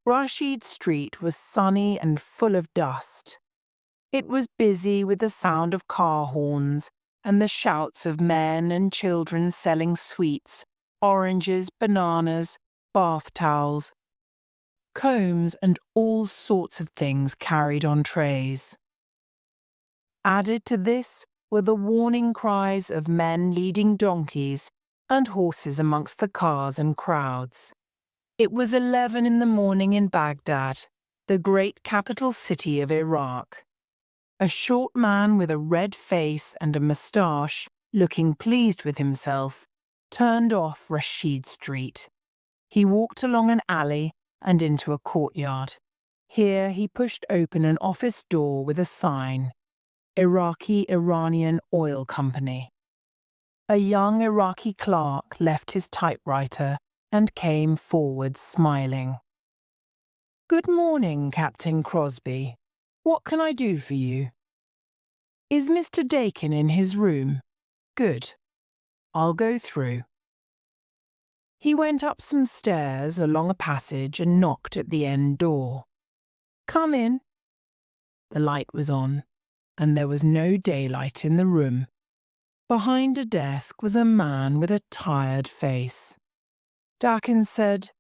Rashid Street was sunny and full of dust. It was busy with the sound of car horns and the shouts of men and children selling sweets, oranges, bananas, bath towels, combs, and all sorts of things carried on trays. Added to this were the warning cries of men leading donkeys and horses amongst the cars and crowds. It was 11 in the morning in Baghdad, the great capital city of Iraq. A short man with a red face and a moustache, looking pleased with himself, turned off Rashid Street. He walked along an alley and into a courtyard. Here he pushed open an office door with a sign, Iraqi Iranian Oil Company. A young Iraqi clerk left his typewriter and came forward smiling. "Good morning, Captain Crosby. What can I do for you?" "Is Mr. Dakin in his room?" "Good. I'll go through." He went up some stairs, along a passage, and knocked at the end door. "Come in." The light was on, and there was no daylight in the room. Behind a desk was a man with a tired face. Dakin said,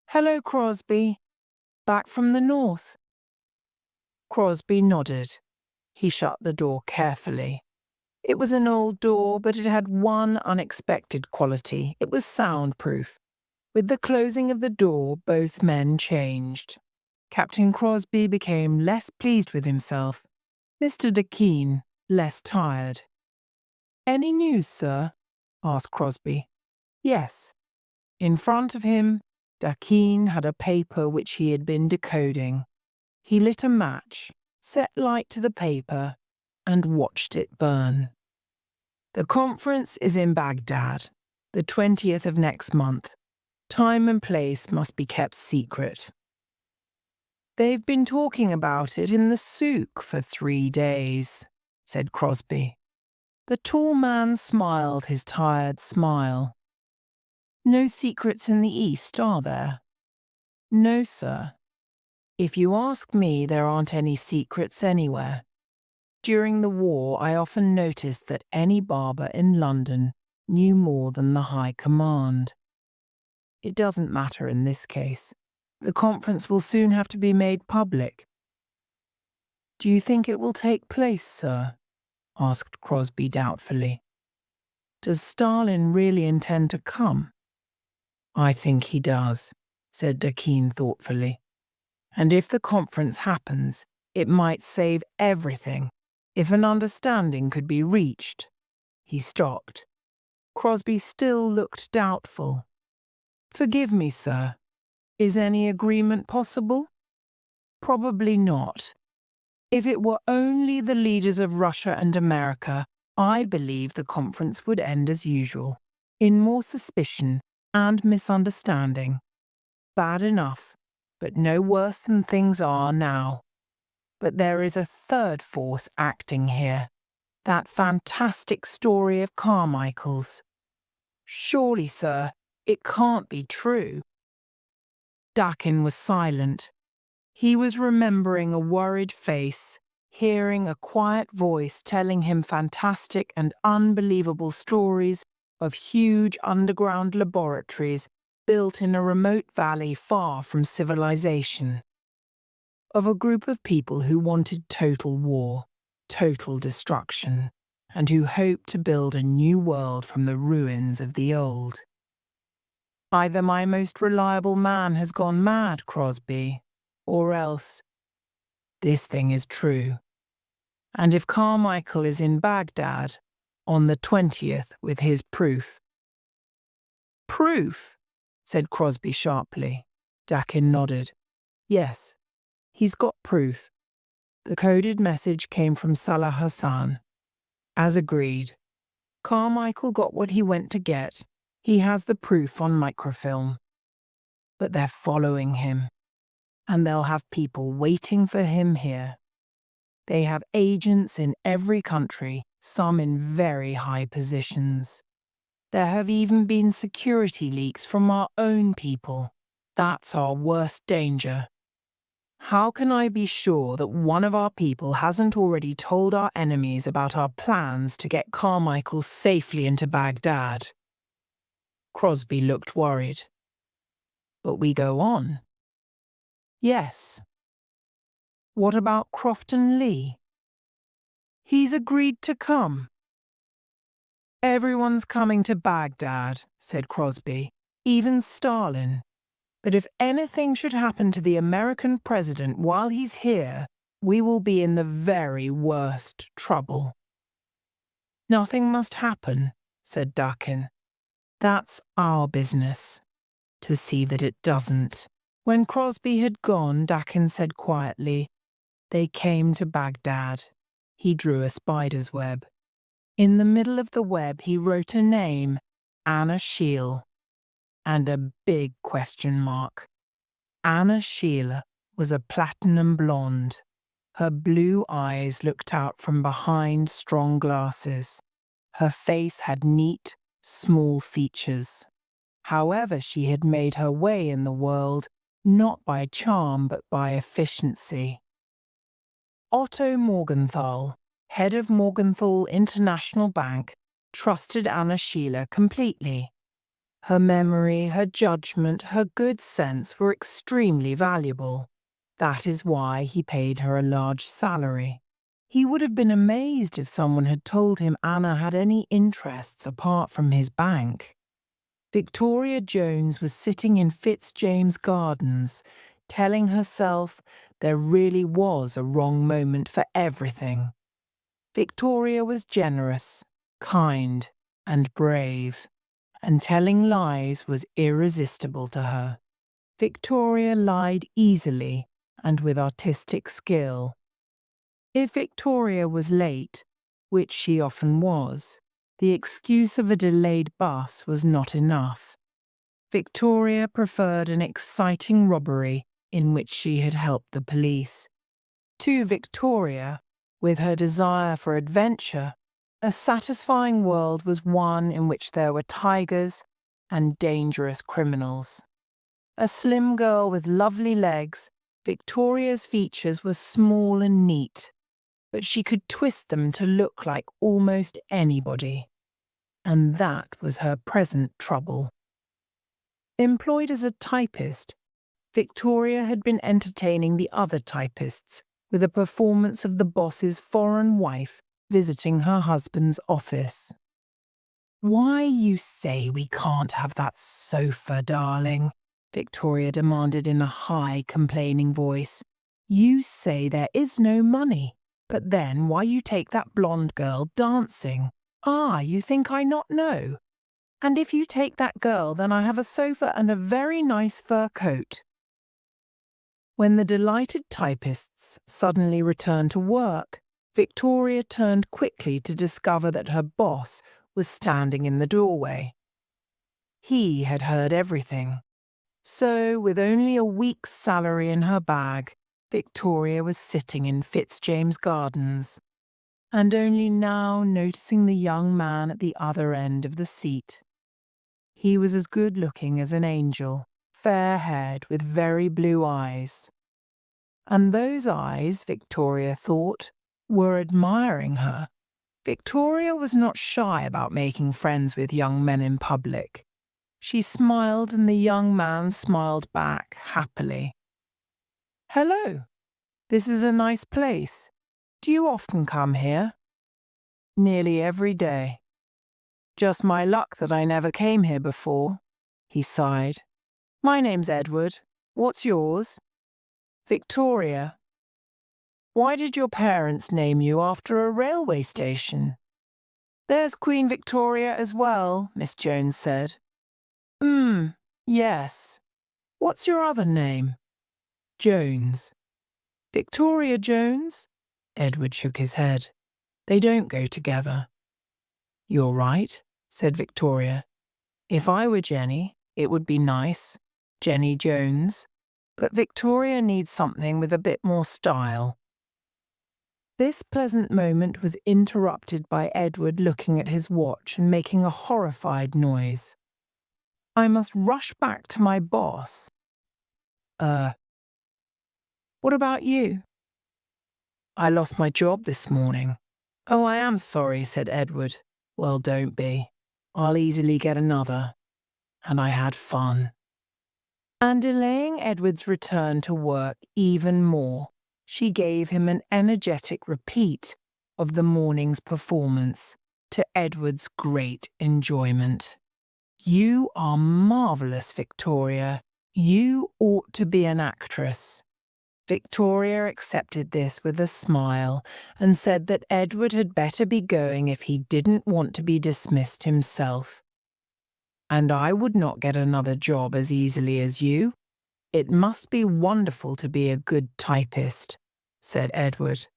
"Hello, Crosby. Back from the north?" Crosby nodded. He shut the door carefully. It was an old door, but it had one unexpected quality. It was soundproof. With the closing of the door, both men changed. Captain Crosby became less pleased with himself. Mr. Dakin less tired. "Any news, sir?" asked Crosby. "Yes." In front of him, Dakin had a paper which he had been decoding. He lit a match, set light to the paper, and watched it burn. "The conference is in Baghdad, the 20th of next month. Time and place must be kept secret. They've been talking about it in the souk for 3 days, said Crosby. The tall man smiled his tired smile. No secrets in the East, are there? No, sir. If you ask me, there aren't any secrets anywhere. During the war, I often noticed that any barber in London knew more than the High Command. It doesn't matter in this case. The conference will soon have to be made public. Do you think it will take place, sir? Asked Crosby doubtfully. Does Stalin really intend to come? I think he does, said Dakin thoughtfully. And if the conference happens, it might save everything. If an understanding could be reached. He stopped. Crosby still looked doubtful. Forgive me, sir. Is any agreement possible? Probably not. If it were only the leaders of Russia and America, I believe the conference would end as usual, in more suspicion and misunderstanding. Bad enough, but no worse than things are now. But there is a third force acting here. That fantastic story of Carmichael's. Surely, sir, it can't be true. Dakin was silent. He was remembering a worried face, hearing a quiet voice telling him fantastic and unbelievable stories of huge underground laboratories built in a remote valley far from civilization. Of a group of people who wanted total war, total destruction, and who hoped to build a new world from the ruins of the old. Either my most reliable man has gone mad, Crosby, or else this thing is true. And if Carmichael is in Baghdad on the 20th with his proof. Proof? Said Crosby sharply. Dakin nodded. Yes, he's got proof. The coded message came from Salah Hassan. As agreed. Carmichael got what he went to get. He has the proof on microfilm. But they're following him. And they'll have people waiting for him here. They have agents in every country, some in very high positions. There have even been security leaks from our own people. That's our worst danger. How can I be sure that one of our people hasn't already told our enemies about our plans to get Carmichael safely into Baghdad? Crosby looked worried. But we go on. Yes. What about Crofton Lee? He's agreed to come. Everyone's coming to Baghdad, said Crosby, even Stalin. But if anything should happen to the American president while he's here, we will be in the very worst trouble. Nothing must happen, said Dakin. That's our business, to see that it doesn't. When Crosby had gone, Dakin said quietly, they came to Baghdad. He drew a spider's web. In the middle of the web he wrote a name, Anna Scheel, and a big question mark. Anna Scheel was a platinum blonde. Her blue eyes looked out from behind strong glasses. Her face had neat, small features. However, she had made her way in the world, not by charm but by efficiency. Otto Morgenthau, head of Morgenthau International Bank, trusted Anna Scheel completely. Her memory, her judgment, her good sense were extremely valuable. That is why he paid her a large salary. He would have been amazed if someone had told him Anna had any interests apart from his bank. Victoria Jones was sitting in Fitzjames Gardens, telling herself there really was a wrong moment for everything. Victoria was generous, kind, and brave, and telling lies was irresistible to her. Victoria lied easily and with artistic skill. If Victoria was late, which she often was, the excuse of a delayed bus was not enough. Victoria preferred an exciting robbery in which she had helped the police. To Victoria, with her desire for adventure, a satisfying world was one in which there were tigers and dangerous criminals. A slim girl with lovely legs, Victoria's features were small and neat, but she could twist them to look like almost anybody. And that was her present trouble. Employed as a typist, Victoria had been entertaining the other typists with a performance of the boss's foreign wife visiting her husband's office. "Why you say we can't have that sofa, darling?" Victoria demanded in a high, complaining voice. "You say there is no money, but then why you take that blonde girl dancing? Ah, you think I not know? And if you take that girl, then I have a sofa and a very nice fur coat." When the delighted typists suddenly returned to work, Victoria turned quickly to discover that her boss was standing in the doorway. He had heard everything. So, with only a week's salary in her bag, Victoria was sitting in Fitzjames Gardens, and only now noticing the young man at the other end of the seat. He was as good-looking as an angel, fair-haired with very blue eyes. And those eyes, Victoria thought, were admiring her. Victoria was not shy about making friends with young men in public. She smiled and the young man smiled back happily. "Hello, this is a nice place. Do you often come here?" "Nearly every day." "Just my luck that I never came here before," he sighed. "My name's Edward. What's yours?" "Victoria." "Why did your parents name you after a railway station?" "There's Queen Victoria as well," Miss Jones said. Yes. What's your other name?" "Jones." "Victoria Jones?" Edward shook his head. "They don't go together." "You're right," said Victoria. "If I were Jenny, it would be nice. Jenny Jones. But Victoria needs something with a bit more style." This pleasant moment was interrupted by Edward looking at his watch and making a horrified noise. "I must rush back to my boss." What about you? I lost my job this morning. Oh, I am sorry, said Edward. Well, don't be. I'll easily get another. And I had fun. And delaying Edward's return to work even more, she gave him an energetic repeat of the morning's performance, to Edward's great enjoyment. You are marvellous, Victoria. You ought to be an actress. Victoria accepted this with a smile and said that Edward had better be going if he didn't want to be dismissed himself. And I would not get another job as easily as you. It must be wonderful to be a good typist, said Edward.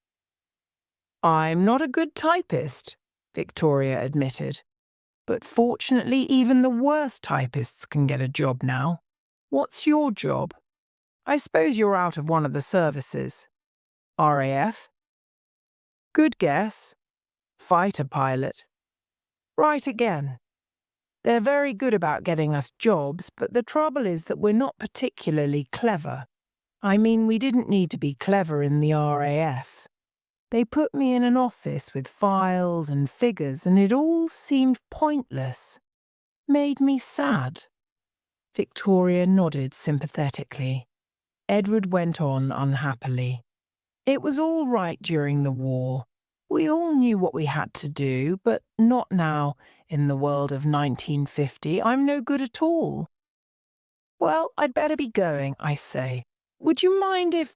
I'm not a good typist, Victoria admitted. But fortunately, even the worst typists can get a job now. What's your job? I suppose you're out of one of the services. RAF? Good guess. Fighter pilot. Right again. They're very good about getting us jobs, but the trouble is that we're not particularly clever. I mean, we didn't need to be clever in the RAF. They put me in an office with files and figures, and it all seemed pointless. Made me sad. Victoria nodded sympathetically. Edward went on unhappily. It was all right during the war. We all knew what we had to do, but not now, in the world of 1950. I'm no good at all. Well, I'd better be going, I say. Would you mind if...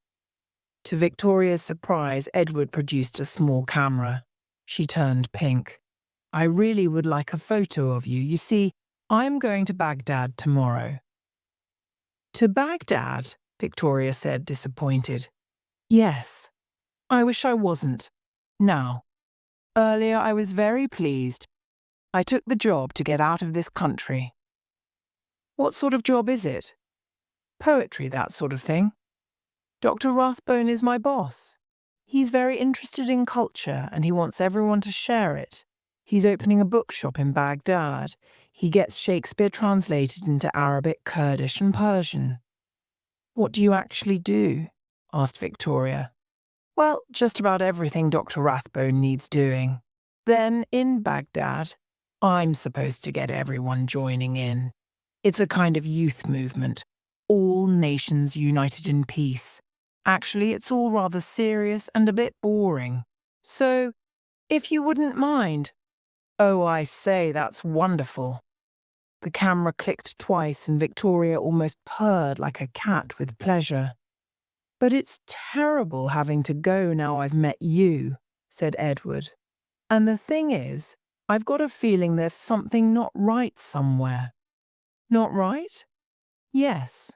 To Victoria's surprise, Edward produced a small camera. She turned pink. I really would like a photo of you. You see, I'm going to Baghdad tomorrow. To Baghdad? Victoria said, disappointed. Yes. I wish I wasn't. Now, earlier I was very pleased. I took the job to get out of this country. What sort of job is it? Poetry, that sort of thing. Dr. Rathbone is my boss. He's very interested in culture and he wants everyone to share it. He's opening a bookshop in Baghdad. He gets Shakespeare translated into Arabic, Kurdish and Persian. What do you actually do? Asked Victoria. Well, just about everything Dr. Rathbone needs doing. Then, in Baghdad, I'm supposed to get everyone joining in. It's a kind of youth movement. All nations united in peace. Actually, it's all rather serious and a bit boring. So, if you wouldn't mind. Oh, I say, that's wonderful. The camera clicked twice and Victoria almost purred like a cat with pleasure. But it's terrible having to go now I've met you, said Edward. And the thing is, I've got a feeling there's something not right somewhere. Not right? Yes.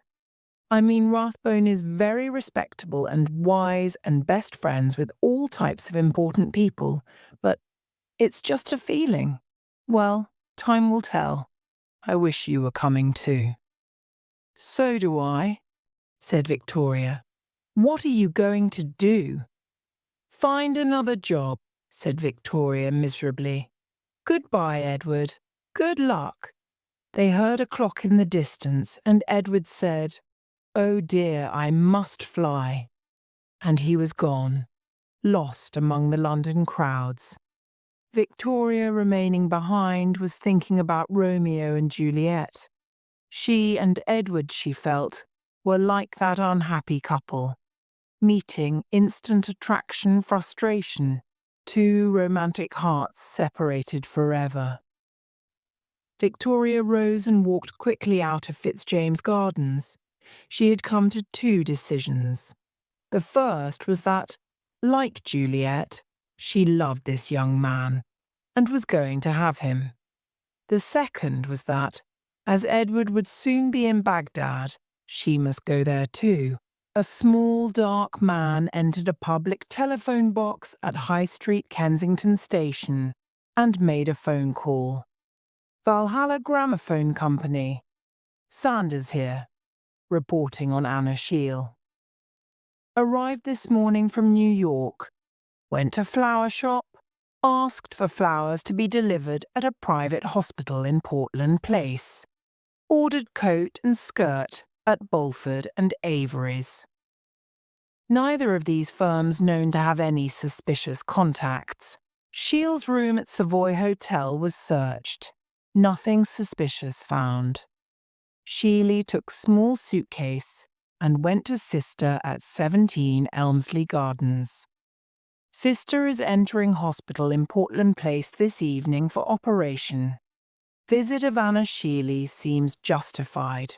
I mean, Rathbone is very respectable and wise and best friends with all types of important people, but it's just a feeling. Well, time will tell. I wish you were coming too. So do I, said Victoria. What are you going to do? Find another job, said Victoria miserably. Goodbye, Edward. Good luck. They heard a clock in the distance, and Edward said, Oh dear, I must fly. And he was gone, lost among the London crowds. Victoria, remaining behind, was thinking about Romeo and Juliet. She and Edward, she felt, were like that unhappy couple. Meeting, instant attraction, frustration. Two romantic hearts separated forever. Victoria rose and walked quickly out of Fitzjames Gardens. She had come to two decisions. The first was that, like Juliet, she loved this young man and was going to have him. The second was that, as Edward would soon be in Baghdad, she must go there too. A small, dark man entered a public telephone box at High Street, Kensington Station, and made a phone call. Valhalla Gramophone Company. Sanders here, reporting on Anna Shiel. Arrived this morning from New York. Went to flower shop. Asked for flowers to be delivered at a private hospital in Portland Place. Ordered coat and skirt at Bolford and Avery's. Neither of these firms known to have any suspicious contacts. Shields' room at Savoy Hotel was searched. Nothing suspicious found. Sheely took small suitcase and went to Sister at 17 Elmsley Gardens. Sister is entering hospital in Portland Place this evening for operation. Visit of Anna Sheely seems justified.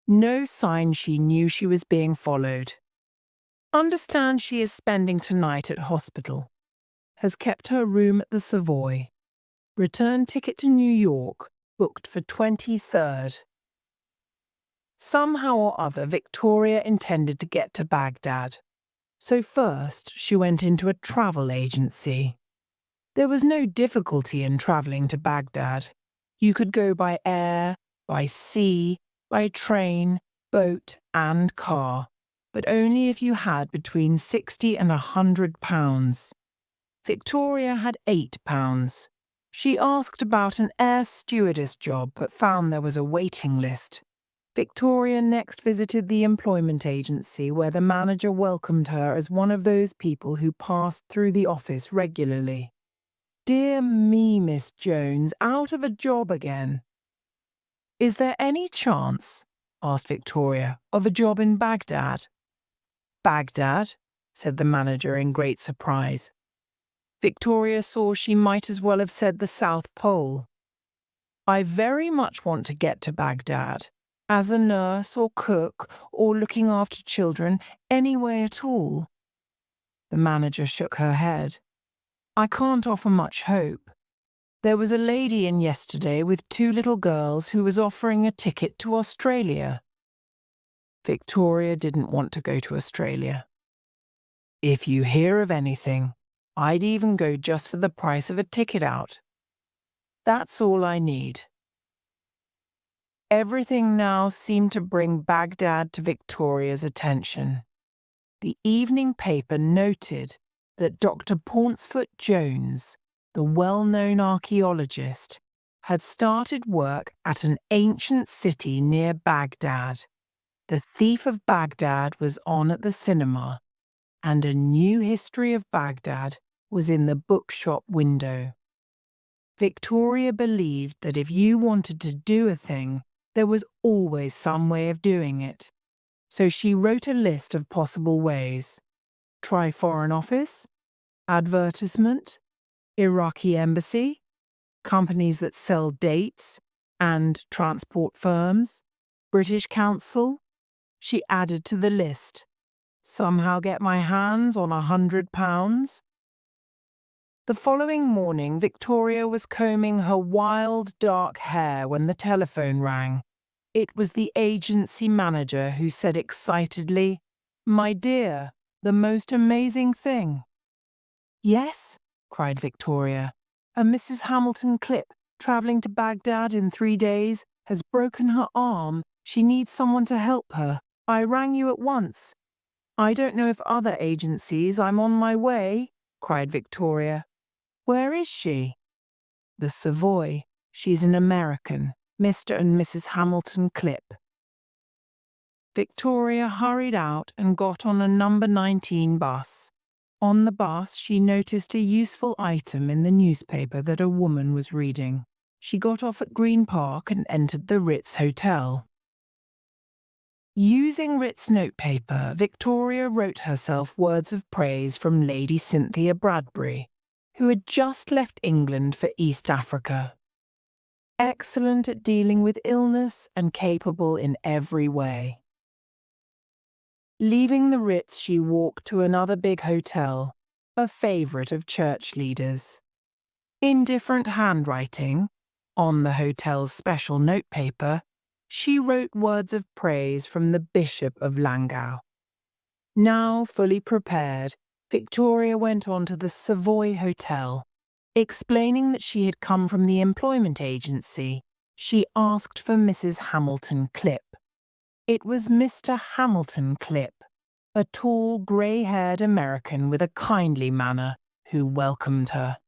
No sign she knew she was being followed. Understand she is spending tonight at hospital. Has kept her room at the Savoy. Return ticket to New York, booked for 23rd. Somehow or other, Victoria intended to get to Baghdad. So first, she went into a travel agency. There was no difficulty in travelling to Baghdad. You could go by air, by sea, by train, boat and car, but only if you had between £60 and £100. Victoria had £8. She asked about an air stewardess job but found there was a waiting list. Victoria next visited the employment agency where the manager welcomed her as one of those people who passed through the office regularly. "Dear me, Miss Jones, out of a job again." "Is there any chance," asked Victoria, "of a job in Baghdad?" "Baghdad?" said the manager in great surprise. Victoria saw she might as well have said the South Pole. "I very much want to get to Baghdad. As a nurse or cook or looking after children, any way at all." The manager shook her head. "I can't offer much hope. There was a lady in yesterday with 2 little girls who was offering a ticket to Australia." Victoria didn't want to go to Australia. "If you hear of anything, I'd even go just for the price of a ticket out. That's all I need." Everything now seemed to bring Baghdad to Victoria's attention. The evening paper noted that Dr. Pauncefort Jones, the well-known archaeologist, had started work at an ancient city near Baghdad. The Thief of Baghdad was on at the cinema, and a new history of Baghdad was in the bookshop window. Victoria believed that if you wanted to do a thing, there was always some way of doing it. So she wrote a list of possible ways. Try Foreign Office, advertisement, Iraqi embassy, companies that sell dates, and transport firms, British Council. She added to the list. Somehow get my hands on £100. The following morning, Victoria was combing her wild, dark hair when the telephone rang. It was the agency manager who said excitedly, "My dear, the most amazing thing." "Yes?" cried Victoria. "A Mrs. Hamilton Clipp, travelling to Baghdad in 3 days, has broken her arm. She needs someone to help her. I rang you at once." "I don't know if other agencies. I'm on my way," cried Victoria. "Where is she?" "The Savoy. She's an American, Mr. and Mrs. Hamilton Clipp." Victoria hurried out and got on a number 19 bus. On the bus, she noticed a useful item in the newspaper that a woman was reading. She got off at Green Park and entered the Ritz Hotel. Using Ritz notepaper, Victoria wrote herself words of praise from Lady Cynthia Bradbury, who had just left England for East Africa. Excellent at dealing with illness and capable in every way. Leaving the Ritz, she walked to another big hotel, a favourite of church leaders. In different handwriting, on the hotel's special notepaper, she wrote words of praise from the Bishop of Langau. Now fully prepared, Victoria went on to the Savoy Hotel. Explaining that she had come from the employment agency, she asked for Mrs. Hamilton Clipp. It was Mr. Hamilton Clipp, a tall, grey-haired American with a kindly manner, who welcomed her.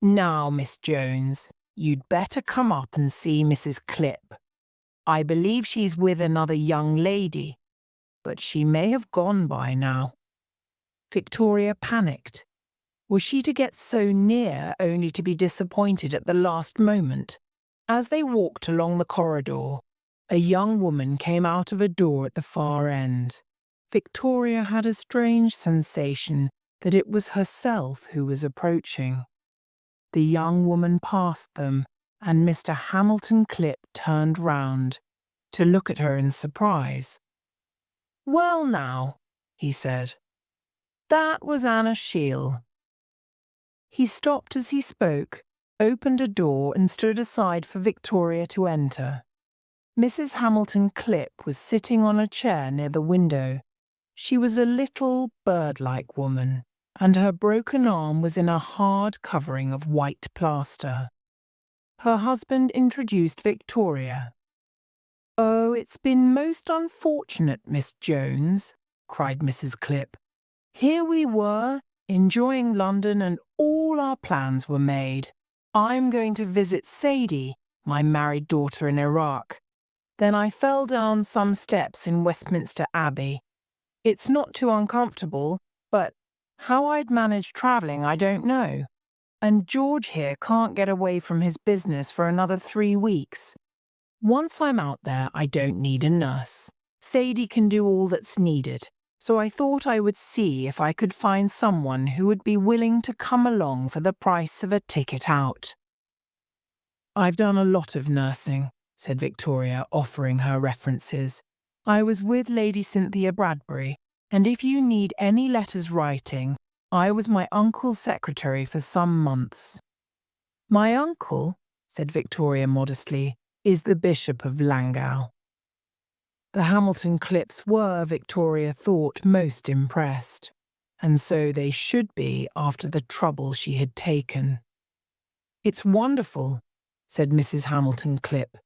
"Now, Miss Jones, you'd better come up and see Mrs. Clipp. I believe she's with another young lady. but she may have gone by now. Victoria panicked. Was she to get so near only to be disappointed at the last moment? As they walked along the corridor, a young woman came out of a door at the far end. Victoria had a strange sensation that it was herself who was approaching. The young woman passed them, and Mr. Hamilton Clip turned round to look at her in surprise. "Well now," he said, "that was Anna Shiel." He stopped as he spoke, opened a door and stood aside for Victoria to enter. Mrs. Hamilton Clip was sitting on a chair near the window. She was a little, bird-like woman, and her broken arm was in a hard covering of white plaster. Her husband introduced Victoria. "Oh, it's been most unfortunate, Miss Jones," cried Mrs. Clip. "Here we were, enjoying London, and all our plans were made. I'm going to visit Sadie, my married daughter in Iraq. Then I fell down some steps in Westminster Abbey. It's not too uncomfortable, but how I'd manage travelling I don't know. And George here can't get away from his business for another 3 weeks. Once I'm out there, I don't need a nurse. Sadie can do all that's needed. So I thought I would see if I could find someone who would be willing to come along for the price of a ticket out." "I've done a lot of nursing," said Victoria, offering her references. "I was with Lady Cynthia Bradbury, and if you need any letters writing, I was my uncle's secretary for some months." "My uncle," said Victoria modestly, "is the Bishop of Langau." The Hamilton Clips were, Victoria thought, most impressed, and so they should be after the trouble she had taken. "It's wonderful," said Mrs. Hamilton Clip,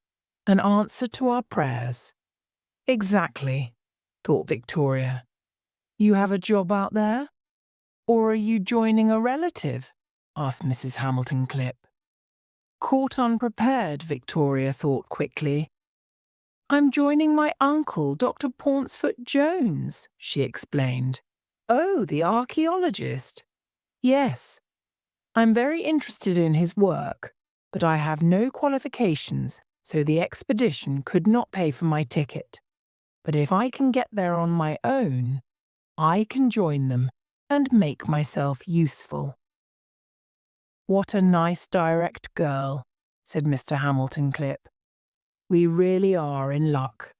"an answer to our prayers." "Exactly," thought Victoria. "You have a job out there? Or are you joining a relative?" asked Mrs. Hamilton Clip. Caught unprepared, Victoria thought quickly. "I'm joining my uncle, Dr. Pauncefort Jones," she explained. "Oh, the archaeologist?" "Yes. I'm very interested in his work, but I have no qualifications, so the expedition could not pay for my ticket. But if I can get there on my own, I can join them and make myself useful." "What a nice, direct girl," said Mr. Hamilton Clip. "We really are in luck."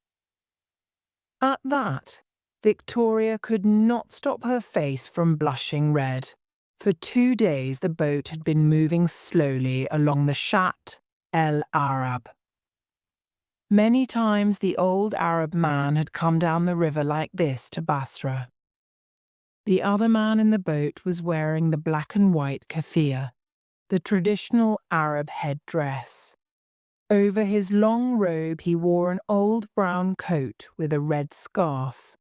At that, Victoria could not stop her face from blushing red. For 2 days the boat had been moving slowly along the Shat El Arab. Many times the old Arab man had come down the river like this to Basra. The other man in the boat was wearing the black and white keffiyeh, the traditional Arab headdress. Over his long robe he wore an old brown coat with a red scarf.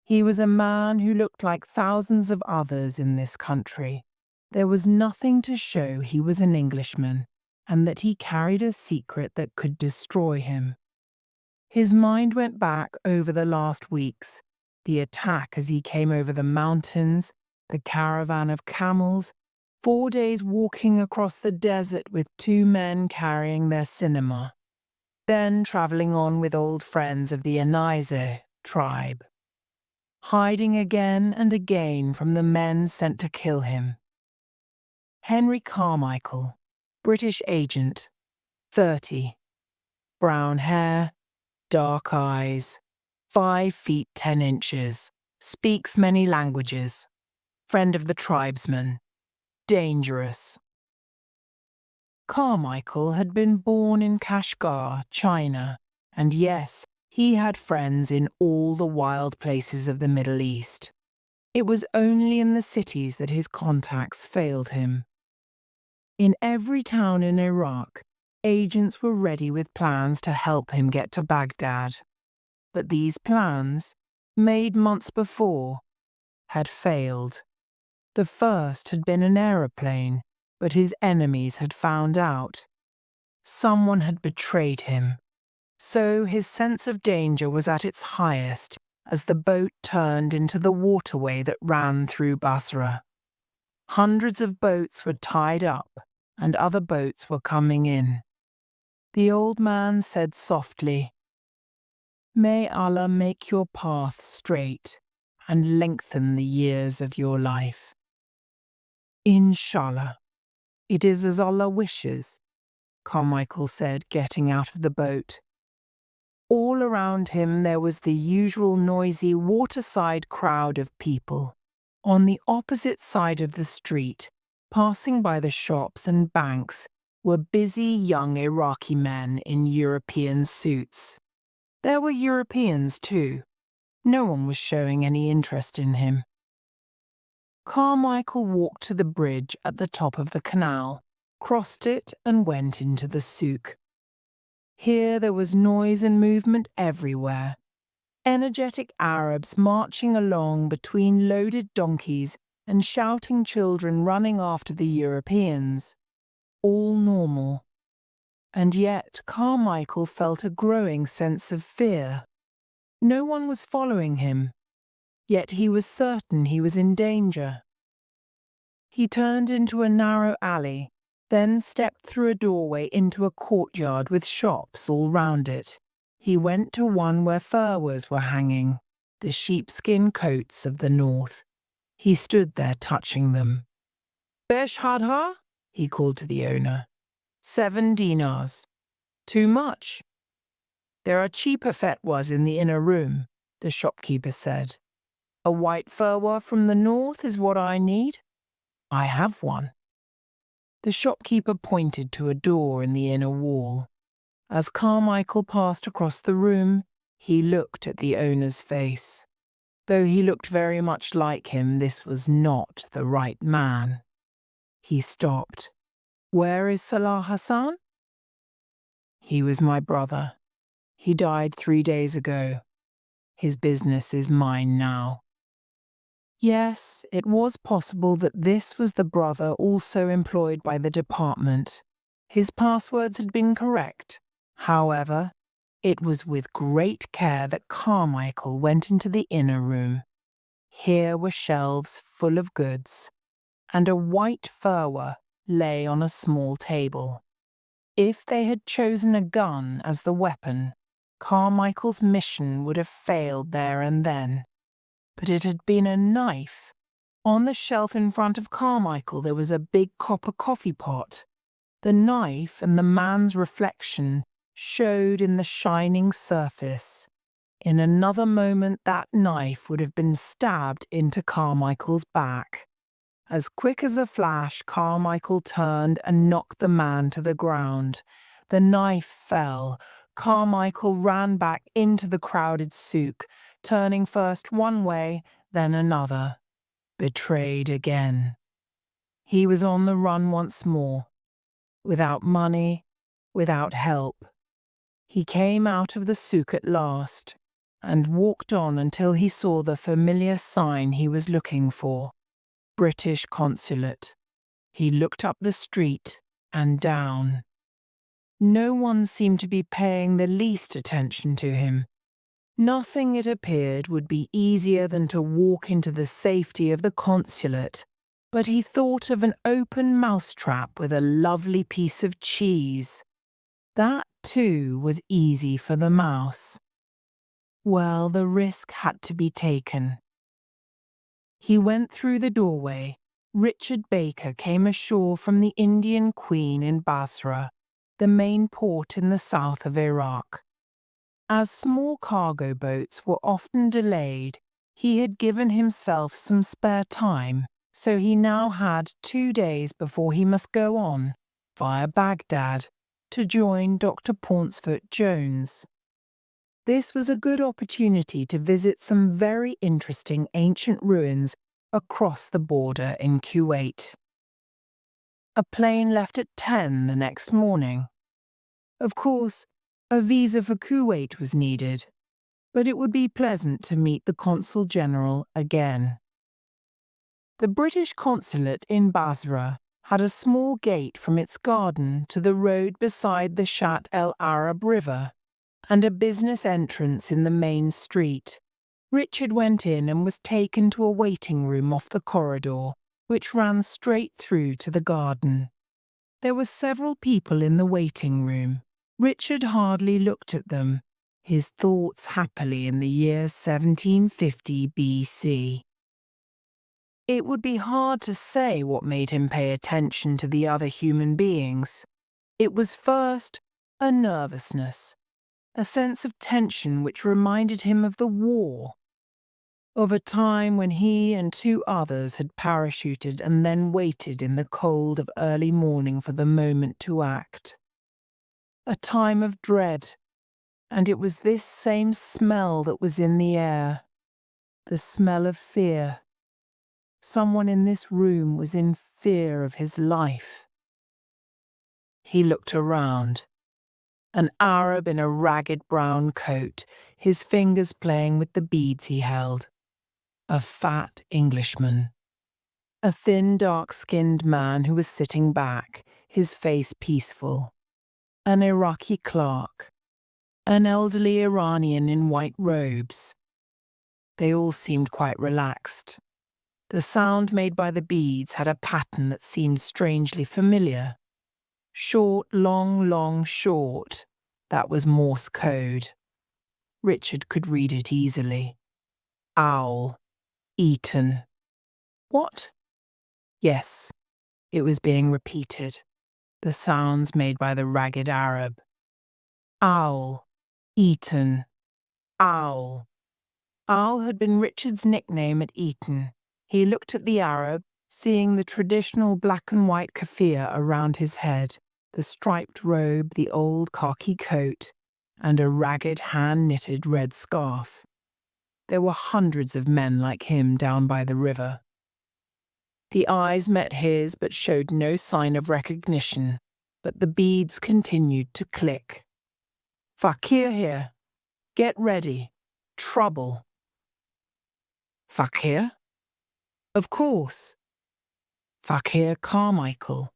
He was a man who looked like thousands of others in this country. There was nothing to show he was an Englishman, and that he carried a secret that could destroy him. His mind went back over the last weeks, the attack as he came over the mountains, the caravan of camels, 4 days walking across the desert with 2 men carrying their cinema, then travelling on with old friends of the Anize tribe, hiding again and again from the men sent to kill him. Henry Carmichael, British agent, 30, brown hair, dark eyes, 5 feet 10 inches, speaks many languages, friend of the tribesmen, dangerous. Carmichael had been born in Kashgar, China, and yes, he had friends in all the wild places of the Middle East. It was only in the cities that his contacts failed him. In every town in Iraq, agents were ready with plans to help him get to Baghdad. But these plans, made months before, had failed. The first had been an aeroplane, but his enemies had found out. Someone had betrayed him. So his sense of danger was at its highest, as the boat turned into the waterway that ran through Basra. Hundreds of boats were tied up, and other boats were coming in. The old man said softly, "May Allah make your path straight and lengthen the years of your life." "Inshallah, it is as Allah wishes," Carmichael said, getting out of the boat. All around him there was the usual noisy waterside crowd of people. On the opposite side of the street, passing by the shops and banks, were busy young Iraqi men in European suits. There were Europeans too. No one was showing any interest in him. Carmichael walked to the bridge at the top of the canal, crossed it and went into the souk. Here there was noise and movement everywhere. Energetic Arabs marching along between loaded donkeys and shouting children running after the Europeans. All normal. And yet Carmichael felt a growing sense of fear. No one was following him, yet he was certain he was in danger. He turned into a narrow alley, then stepped through a doorway into a courtyard with shops all round it. He went to one where furwas were hanging, the sheepskin coats of the north. He stood there touching them. "Besh hadha?" he called to the owner. 7 dinars. "Too much." "There are cheaper fetwas in the inner room," the shopkeeper said. "A white furwa from the north is what I need." "I have one." The shopkeeper pointed to a door in the inner wall. As Carmichael passed across the room, he looked at the owner's face. Though he looked very much like him, this was not the right man. He stopped. "Where is Salah Hassan?" "He was my brother. He died 3 days ago. His business is mine now." Yes, it was possible that this was the brother also employed by the department. His passwords had been correct. However, it was with great care that Carmichael went into the inner room. Here were shelves full of goods, and a white furwa lay on a small table. If they had chosen a gun as the weapon, Carmichael's mission would have failed there and then. But it had been a knife. On the shelf in front of Carmichael there was a big copper coffee pot. The knife and the man's reflection showed in the shining surface. In another moment that knife would have been stabbed into Carmichael's back. As quick as a flash, Carmichael turned and knocked the man to the ground. The knife fell. Carmichael ran back into the crowded souk, turning first one way, then another. Betrayed again. He was on the run once more. Without money, without help. He came out of the souk at last, and walked on until he saw the familiar sign he was looking for. British Consulate. He looked up the street and down. No one seemed to be paying the least attention to him. Nothing, it appeared, would be easier than to walk into the safety of the consulate, but he thought of an open mousetrap with a lovely piece of cheese. That, too, was easy for the mouse. Well, the risk had to be taken. He went through the doorway. Richard Baker came ashore from the Indian Queen in Basra, the main port in the south of Iraq. As small cargo boats were often delayed, he had given himself some spare time, so he now had 2 days before he must go on, via Baghdad, to join Dr. Pauncefort Jones. This was a good opportunity to visit some very interesting ancient ruins across the border in Kuwait. A plane left at 10 the next morning. Of course, a visa for Kuwait was needed, but it would be pleasant to meet the Consul General again. The British consulate in Basra had a small gate from its garden to the road beside the Shat el Arab River, and a business entrance in the main street. Richard went in and was taken to a waiting room off the corridor, which ran straight through to the garden. There were several people in the waiting room. Richard hardly looked at them, his thoughts happily in the year 1750 BC. It would be hard to say what made him pay attention to the other human beings. It was first a nervousness, a sense of tension which reminded him of the war, of a time when he and two others had parachuted and then waited in the cold of early morning for the moment to act. A time of dread, and it was this same smell that was in the air, the smell of fear. Someone in this room was in fear of his life. He looked around. An Arab in a ragged brown coat, his fingers playing with the beads he held. A fat Englishman. A thin, dark-skinned man who was sitting back, his face peaceful. An Iraqi clerk. An elderly Iranian in white robes. They all seemed quite relaxed. The sound made by the beads had a pattern that seemed strangely familiar. Short, long, long, short. That was Morse code. Richard could read it easily. Owl. Eaten. What? Yes, it was being repeated. The sounds made by the ragged Arab. Owl. Eaton. Owl. Owl had been Richard's nickname at Eton. He looked at the Arab, seeing the traditional black and white keffiyeh around his head, the striped robe, the old khaki coat, and a ragged hand-knitted red scarf. There were hundreds of men like him down by the river. The eyes met his but showed no sign of recognition, but the beads continued to click. Fakir here. Get ready. Trouble. Fakir? Of course. Fakir Carmichael,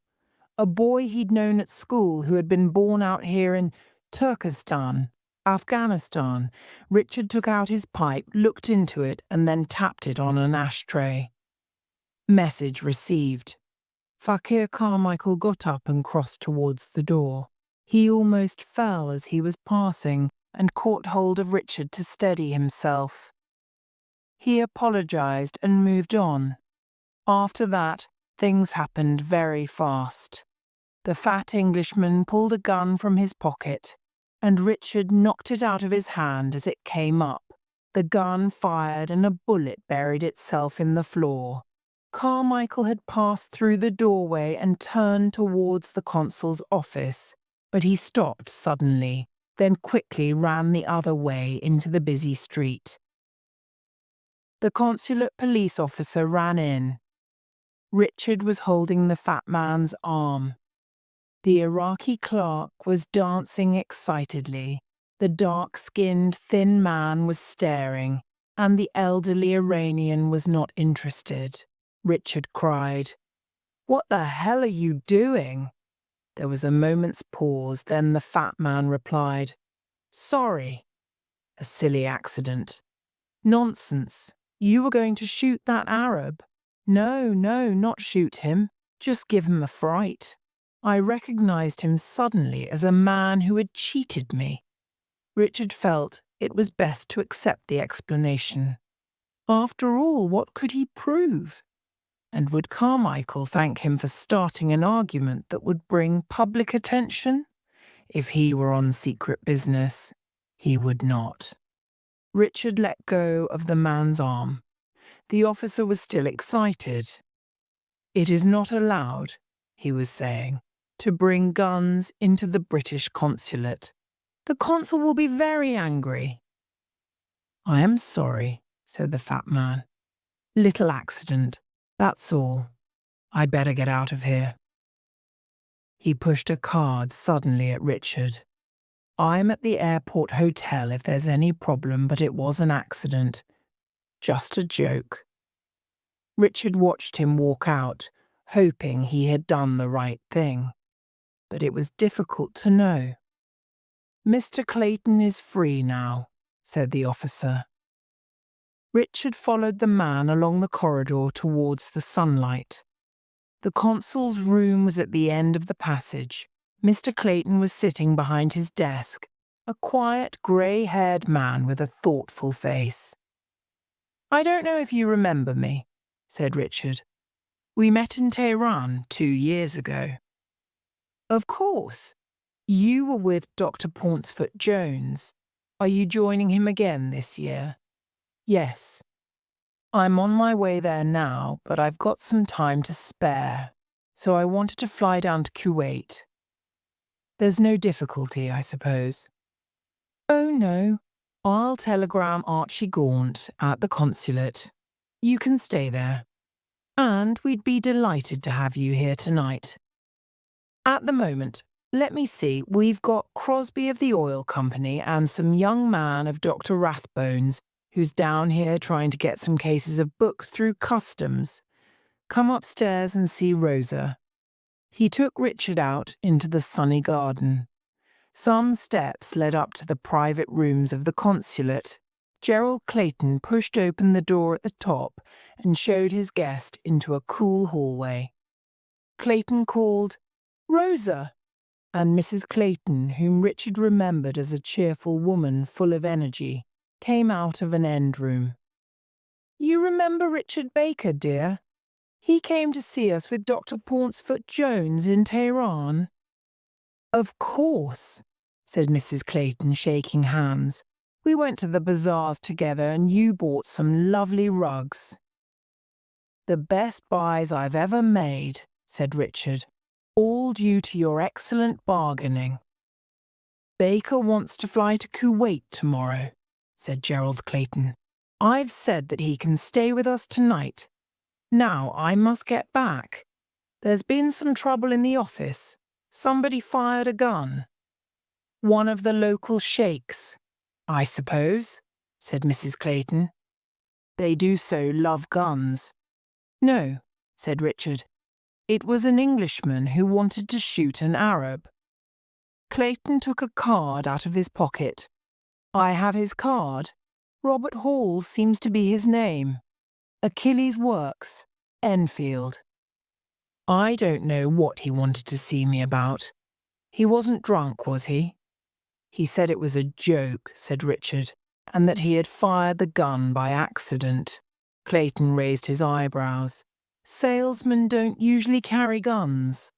a boy he'd known at school who had been born out here in Turkestan, Afghanistan. Richard took out his pipe, looked into it, and then tapped it on an ashtray. Message received. Fakir Carmichael got up and crossed towards the door. He almost fell as he was passing and caught hold of Richard to steady himself. He apologized and moved on. After that, things happened very fast. The fat Englishman pulled a gun from his pocket, and Richard knocked it out of his hand as it came up. The gun fired and a bullet buried itself in the floor. Carmichael had passed through the doorway and turned towards the consul's office, but he stopped suddenly, then quickly ran the other way into the busy street. The consulate police officer ran in. Richard was holding the fat man's arm. The Iraqi clerk was dancing excitedly. The dark-skinned, thin man was staring, and the elderly Iranian was not interested. Richard cried, "What the hell are you doing?" There was a moment's pause, then the fat man replied, "Sorry. A silly accident." "Nonsense. You were going to shoot that Arab." No, not shoot him. Just give him a fright. I recognized him suddenly as a man who had cheated me." Richard felt it was best to accept the explanation. After all, what could he prove? And would Carmichael thank him for starting an argument that would bring public attention? If he were on secret business, he would not. Richard let go of the man's arm. The officer was still excited. "It is not allowed," he was saying, "to bring guns into the British consulate. The consul will be very angry." "I am sorry," said the fat man. "Little accident, that's all. I'd better get out of here." He pushed a card suddenly at Richard. "I'm at the airport hotel if there's any problem, but it was an accident. Just a joke." Richard watched him walk out, hoping he had done the right thing. But it was difficult to know. "Mr. Clayton is free now," said the officer. Richard followed the man along the corridor towards the sunlight. The consul's room was at the end of the passage. Mr. Clayton was sitting behind his desk, a quiet, grey-haired man with a thoughtful face. "I don't know if you remember me," said Richard. "We met in Tehran 2 years ago." "Of course. You were with Dr. Pauncefort Jones. Are you joining him again this year?" "Yes. I'm on my way there now, but I've got some time to spare, so I wanted to fly down to Kuwait. There's no difficulty, I suppose?" "Oh, no. I'll telegram Archie Gaunt at the consulate. You can stay there. And we'd be delighted to have you here tonight. At the moment, let me see, we've got Crosby of the Oil Company and some young man of Dr. Rathbone's who's down here trying to get some cases of books through customs. Come upstairs and see Rosa." He took Richard out into the sunny garden. Some steps led up to the private rooms of the consulate. Gerald Clayton pushed open the door at the top and showed his guest into a cool hallway. Clayton called, "Rosa!" and Mrs. Clayton, whom Richard remembered as a cheerful woman full of energy, came out of an end room. "You remember Richard Baker, dear? He came to see us with Dr. Pauncefort Jones in Tehran." "Of course," said Mrs. Clayton, shaking hands. "We went to the bazaars together and you bought some lovely rugs." "The best buys I've ever made," said Richard, "all due to your excellent bargaining." "Baker wants to fly to Kuwait tomorrow," said Gerald Clayton. "I've said that he can stay with us tonight. Now I must get back. There's been some trouble in the office. Somebody fired a gun." "One of the local sheikhs, I suppose," said Mrs. Clayton. "They do so love guns." "No," said Richard. "It was an Englishman who wanted to shoot an Arab." Clayton took a card out of his pocket. "I have his card. Robert Hall seems to be his name. Achilles Works, Enfield. I don't know what he wanted to see me about. He wasn't drunk, was he?" "He said it was a joke," said Richard, "and that he had fired the gun by accident." Clayton raised his eyebrows. "Salesmen don't usually carry guns.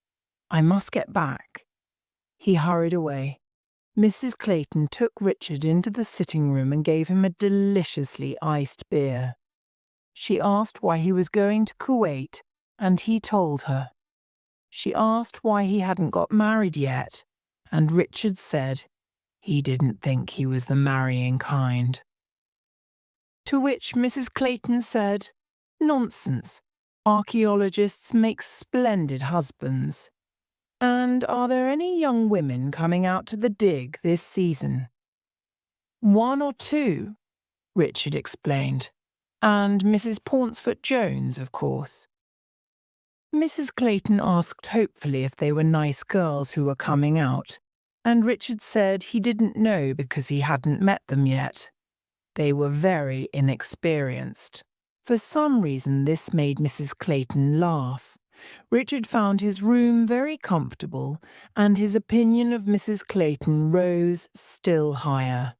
I must get back." He hurried away. Mrs. Clayton took Richard into the sitting room and gave him a deliciously iced beer. She asked why he was going to Kuwait, and he told her. She asked why he hadn't got married yet, and Richard said he didn't think he was the marrying kind. To which Mrs. Clayton said, "Nonsense. Archaeologists make splendid husbands. And are there any young women coming out to the dig this season?" "1 or 2, Richard explained. "And Mrs. Pauncefort Jones, of course." Mrs. Clayton asked hopefully if they were nice girls who were coming out, and Richard said he didn't know because he hadn't met them yet. They were very inexperienced. For some reason this made Mrs. Clayton laugh. Richard found his room very comfortable, and his opinion of Mrs. Clayton rose still higher.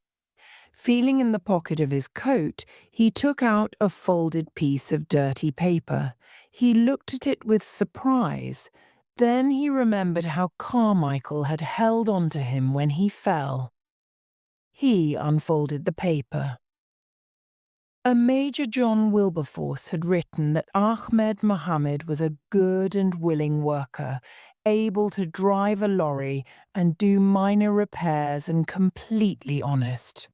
Feeling in the pocket of his coat, he took out a folded piece of dirty paper. He looked at it with surprise. Then he remembered how Carmichael had held on to him when he fell. He unfolded the paper. A Major John Wilberforce had written that Ahmed Mohammed was a good and willing worker, able to drive a lorry and do minor repairs and completely honest.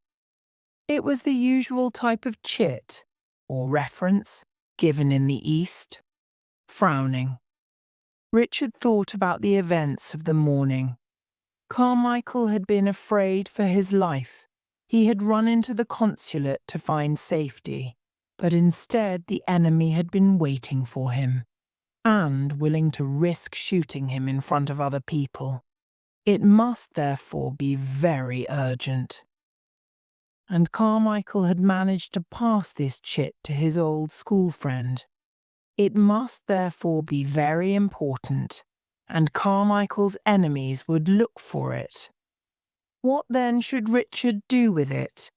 It was the usual type of chit, or reference, given in the East. Frowning, Richard thought about the events of the morning. Carmichael had been afraid for his life. He had run into the consulate to find safety, but instead the enemy had been waiting for him, and willing to risk shooting him in front of other people. It must therefore be very urgent. and Carmichael had managed to pass this chit to his old school friend. It must therefore be very important, and Carmichael's enemies would look for it. What then should Richard do with it?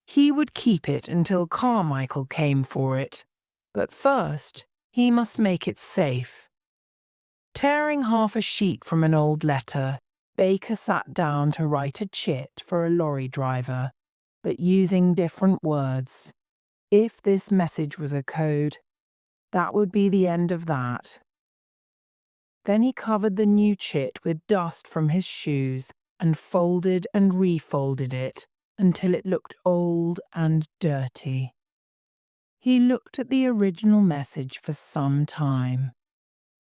He would keep it until Carmichael came for it, but first he must make it safe. Tearing half a sheet from an old letter, Baker sat down to write a chit for a lorry driver, but using different words. If this message was a code, that would be the end of that. Then he covered the new chit with dust from his shoes and folded and refolded it until it looked old and dirty. He looked at the original message for some time.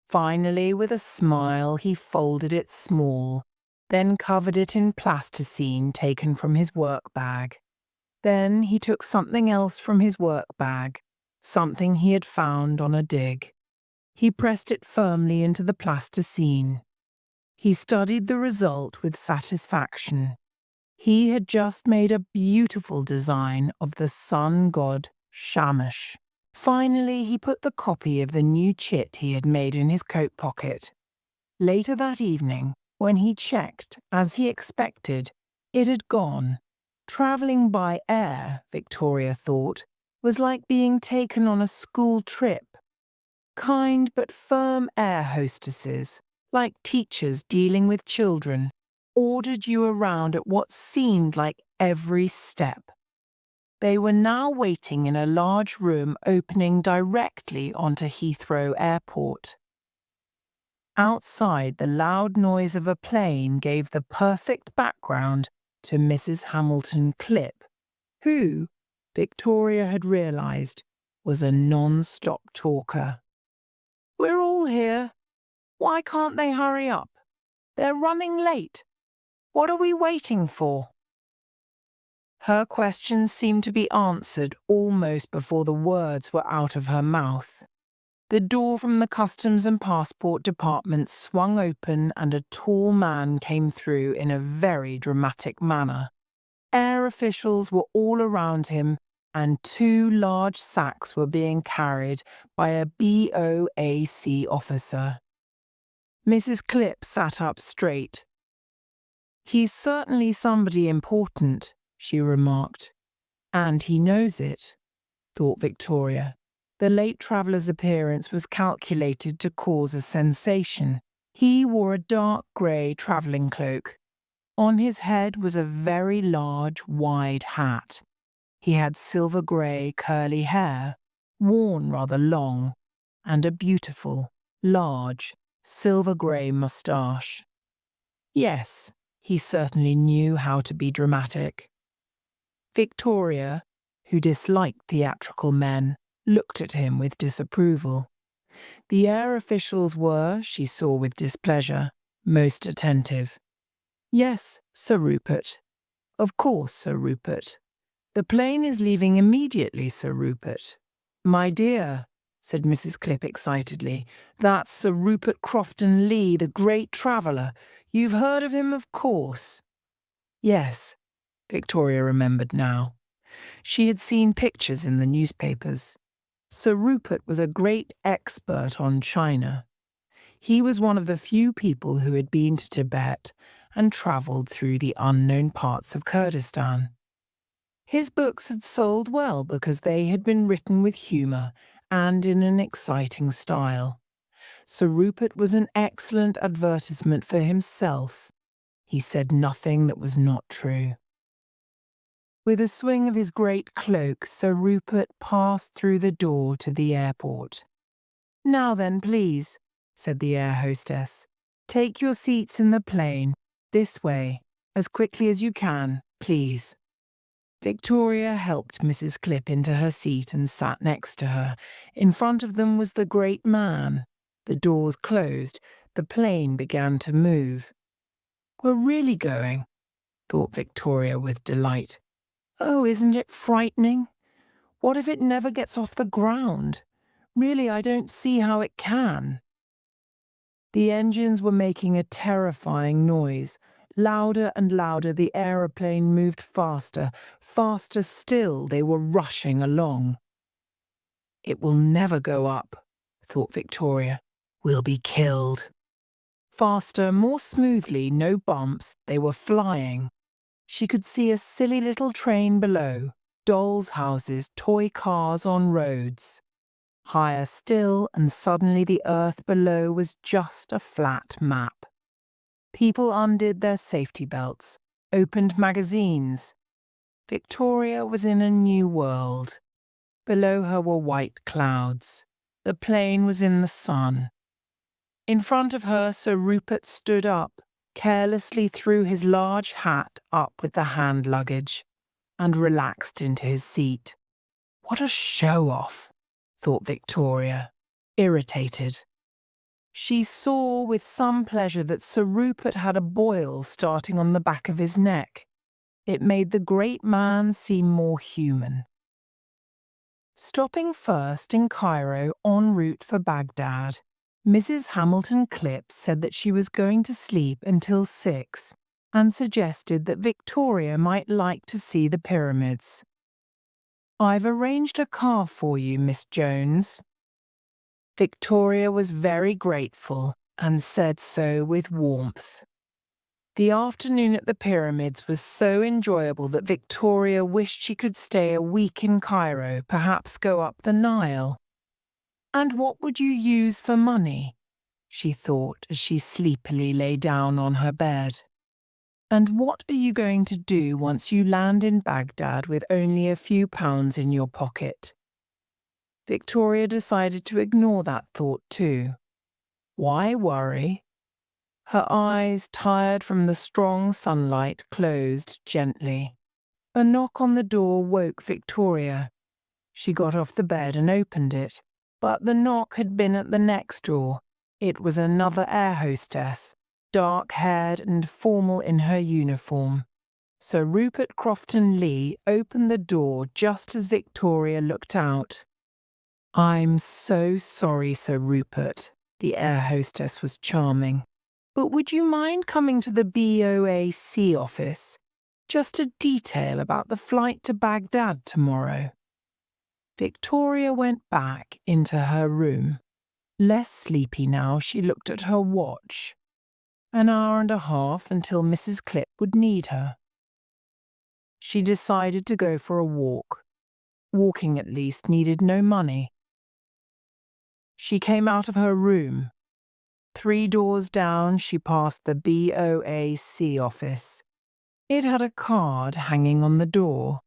Finally, with a smile, he folded it small, then covered it in plasticine taken from his work bag. Then he took something else from his work bag, something he had found on a dig. He pressed it firmly into the plasticine. He studied the result with satisfaction. He had just made a beautiful design of the sun god Shamash. Finally, he put the copy of the new chit he had made in his coat pocket. Later that evening, when he checked, as he expected, it had gone. Travelling by air, Victoria thought, was like being taken on a school trip. Kind but firm air hostesses, like teachers dealing with children, ordered you around at what seemed like every step. They were now waiting in a large room opening directly onto Heathrow Airport. Outside, the loud noise of a plane gave the perfect background to Mrs. Hamilton Clipp, who, Victoria had realised, was a non-stop talker. "We're all here. Why can't they hurry up? They're running late. What are we waiting for?" Her questions seemed to be answered almost before the words were out of her mouth. The door from the Customs and Passport Department swung open and a tall man came through in a very dramatic manner. Air officials were all around him, and 2 large sacks were being carried by a BOAC officer. Mrs. Clipp sat up straight. "He's certainly somebody important," she remarked. "And he knows it," thought Victoria. The late traveller's appearance was calculated to cause a sensation. He wore a dark grey travelling cloak. On his head was a very large, wide hat. He had silver grey, curly hair, worn rather long, and a beautiful, large, silver grey moustache. Yes, he certainly knew how to be dramatic. Victoria, who disliked theatrical men, looked at him with disapproval. The air officials were, she saw with displeasure, most attentive. "Yes, Sir Rupert. Of course, Sir Rupert. The plane is leaving immediately, Sir Rupert." "My dear," said Mrs. Clipp excitedly, "that's Sir Rupert Crofton Lee, the great traveller. You've heard of him, of course." Yes, Victoria remembered now. She had seen pictures in the newspapers. Sir Rupert was a great expert on China. He was one of the few people who had been to Tibet and travelled through the unknown parts of Kurdistan. His books had sold well because they had been written with humour and in an exciting style. Sir Rupert was an excellent advertisement for himself. He said nothing that was not true. With a swing of his great cloak, Sir Rupert passed through the door to the airport. "Now then, please," said the air hostess. "Take your seats in the plane. This way. As quickly as you can, please." Victoria helped Mrs. Clipp into her seat and sat next to her. In front of them was the great man. The doors closed. The plane began to move. "We're really going," thought Victoria with delight. "Oh, isn't it frightening? What if it never gets off the ground? Really, I don't see how it can." The engines were making a terrifying noise, Louder and louder, the aeroplane moved faster. Faster still, they were rushing along. "It will never go up," thought Victoria. "We'll be killed." Faster, more smoothly, no bumps, they were flying. She could see a silly little train below, dolls' houses, toy cars on roads. Higher still, and suddenly the earth below was just a flat map. People undid their safety belts, opened magazines. Victoria was in a new world. Below her were white clouds. The plane was in the sun. In front of her, Sir Rupert stood up, carelessly threw his large hat up with the hand luggage, and relaxed into his seat. What a show-off, thought Victoria, irritated. She saw with some pleasure that Sir Rupert had a boil starting on the back of his neck. It made the great man seem more human. Stopping first in Cairo en route for Baghdad, Mrs. Hamilton Clipp said that she was going to sleep until 6 and suggested that Victoria might like to see the pyramids. "I've arranged a car for you, Miss Jones." Victoria was very grateful and said so with warmth. The afternoon at the pyramids was so enjoyable that Victoria wished she could stay a week in Cairo, perhaps go up the Nile. "And what would you use for money?" she thought as she sleepily lay down on her bed. "And what are you going to do once you land in Baghdad with only a few pounds in your pocket?" Victoria decided to ignore that thought too. Why worry? Her eyes, tired from the strong sunlight, closed gently. A knock on the door woke Victoria. She got off the bed and opened it, but the knock had been at the next door. It was another air hostess, dark-haired and formal in her uniform. Sir Rupert Crofton Lee opened the door just as Victoria looked out. "I'm so sorry, Sir Rupert." The air hostess was charming. "But would you mind coming to the BOAC office? Just a detail about the flight to Baghdad tomorrow." Victoria went back into her room. Less sleepy now, she looked at her watch. An hour and a half until Mrs. Clipp would need her. She decided to go for a walk. Walking, at least, needed no money. She came out of her room. 3 doors down, she passed the BOAC office. It had a card hanging on the door.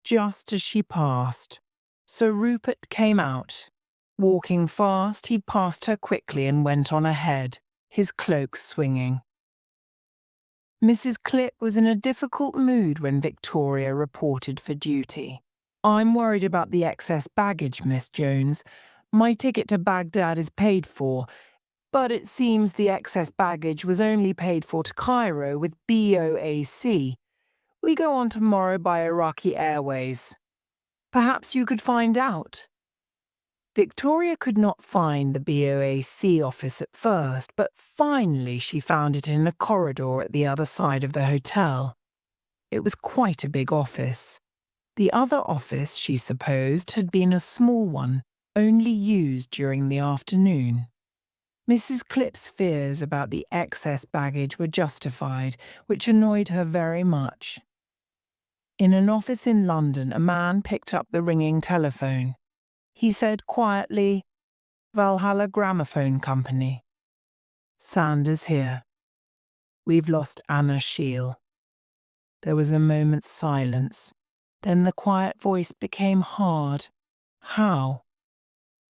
Just as she passed, Sir Rupert came out. Walking fast, he passed her quickly and went on ahead, his cloak swinging. Mrs. Clipp was in a difficult mood when Victoria reported for duty. "I'm worried about the excess baggage, Miss Jones. My ticket to Baghdad is paid for, but it seems the excess baggage was only paid for to Cairo with BOAC. We go on tomorrow by Iraqi Airways. Perhaps you could find out." Victoria could not find the BOAC office at first, but finally she found it in a corridor at the other side of the hotel. It was quite a big office. The other office, she supposed, had been a small one, only used during the afternoon. Mrs. Clipp's fears about the excess baggage were justified, which annoyed her very much. In an office in London, a man picked up the ringing telephone. He said quietly, "Valhalla Gramophone Company. Sanders here. We've lost Anna Shiel." There was a moment's silence. Then the quiet voice became hard. "How?"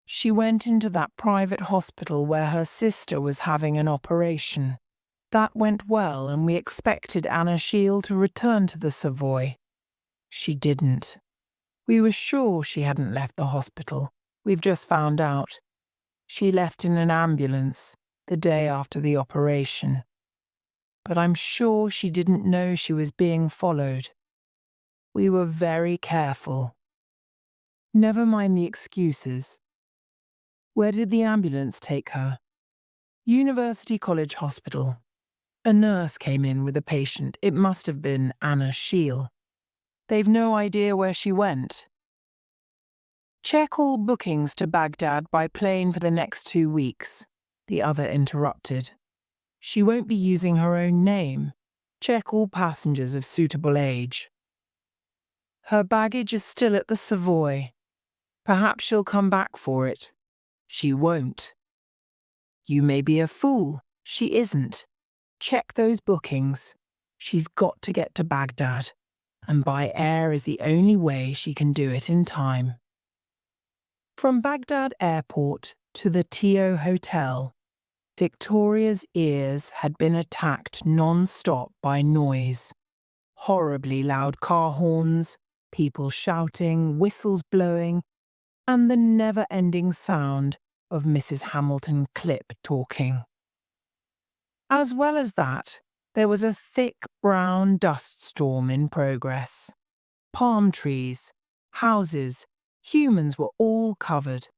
"She went into that private hospital where her sister was having an operation. That went well, and we expected Anna Shiel to return to the Savoy. She didn't. We were sure she hadn't left the hospital. We've just found out. She left in an ambulance the day after the operation. But I'm sure she didn't know she was being followed. We were very careful." "Never mind the excuses. Where did the ambulance take her?" "University College Hospital. A nurse came in with a patient. It must have been Anna Scheel. They've no idea where she went. Check all bookings to Baghdad by plane for the next 2 weeks, the other interrupted. She won't be using her own name. Check all passengers of suitable age. Her baggage is still at the Savoy. Perhaps she'll come back for it. She won't. You may be a fool. She isn't. Check those bookings. She's got to get to Baghdad, and by air is the only way she can do it in time. From Baghdad Airport to the Tio Hotel, Victoria's ears had been attacked non-stop by noise. Horribly loud car horns, people shouting, whistles blowing, and the never-ending sound of Mrs. Hamilton Clipp talking. As well as that, there was a thick brown dust storm in progress. Palm trees, houses, humans were all covered.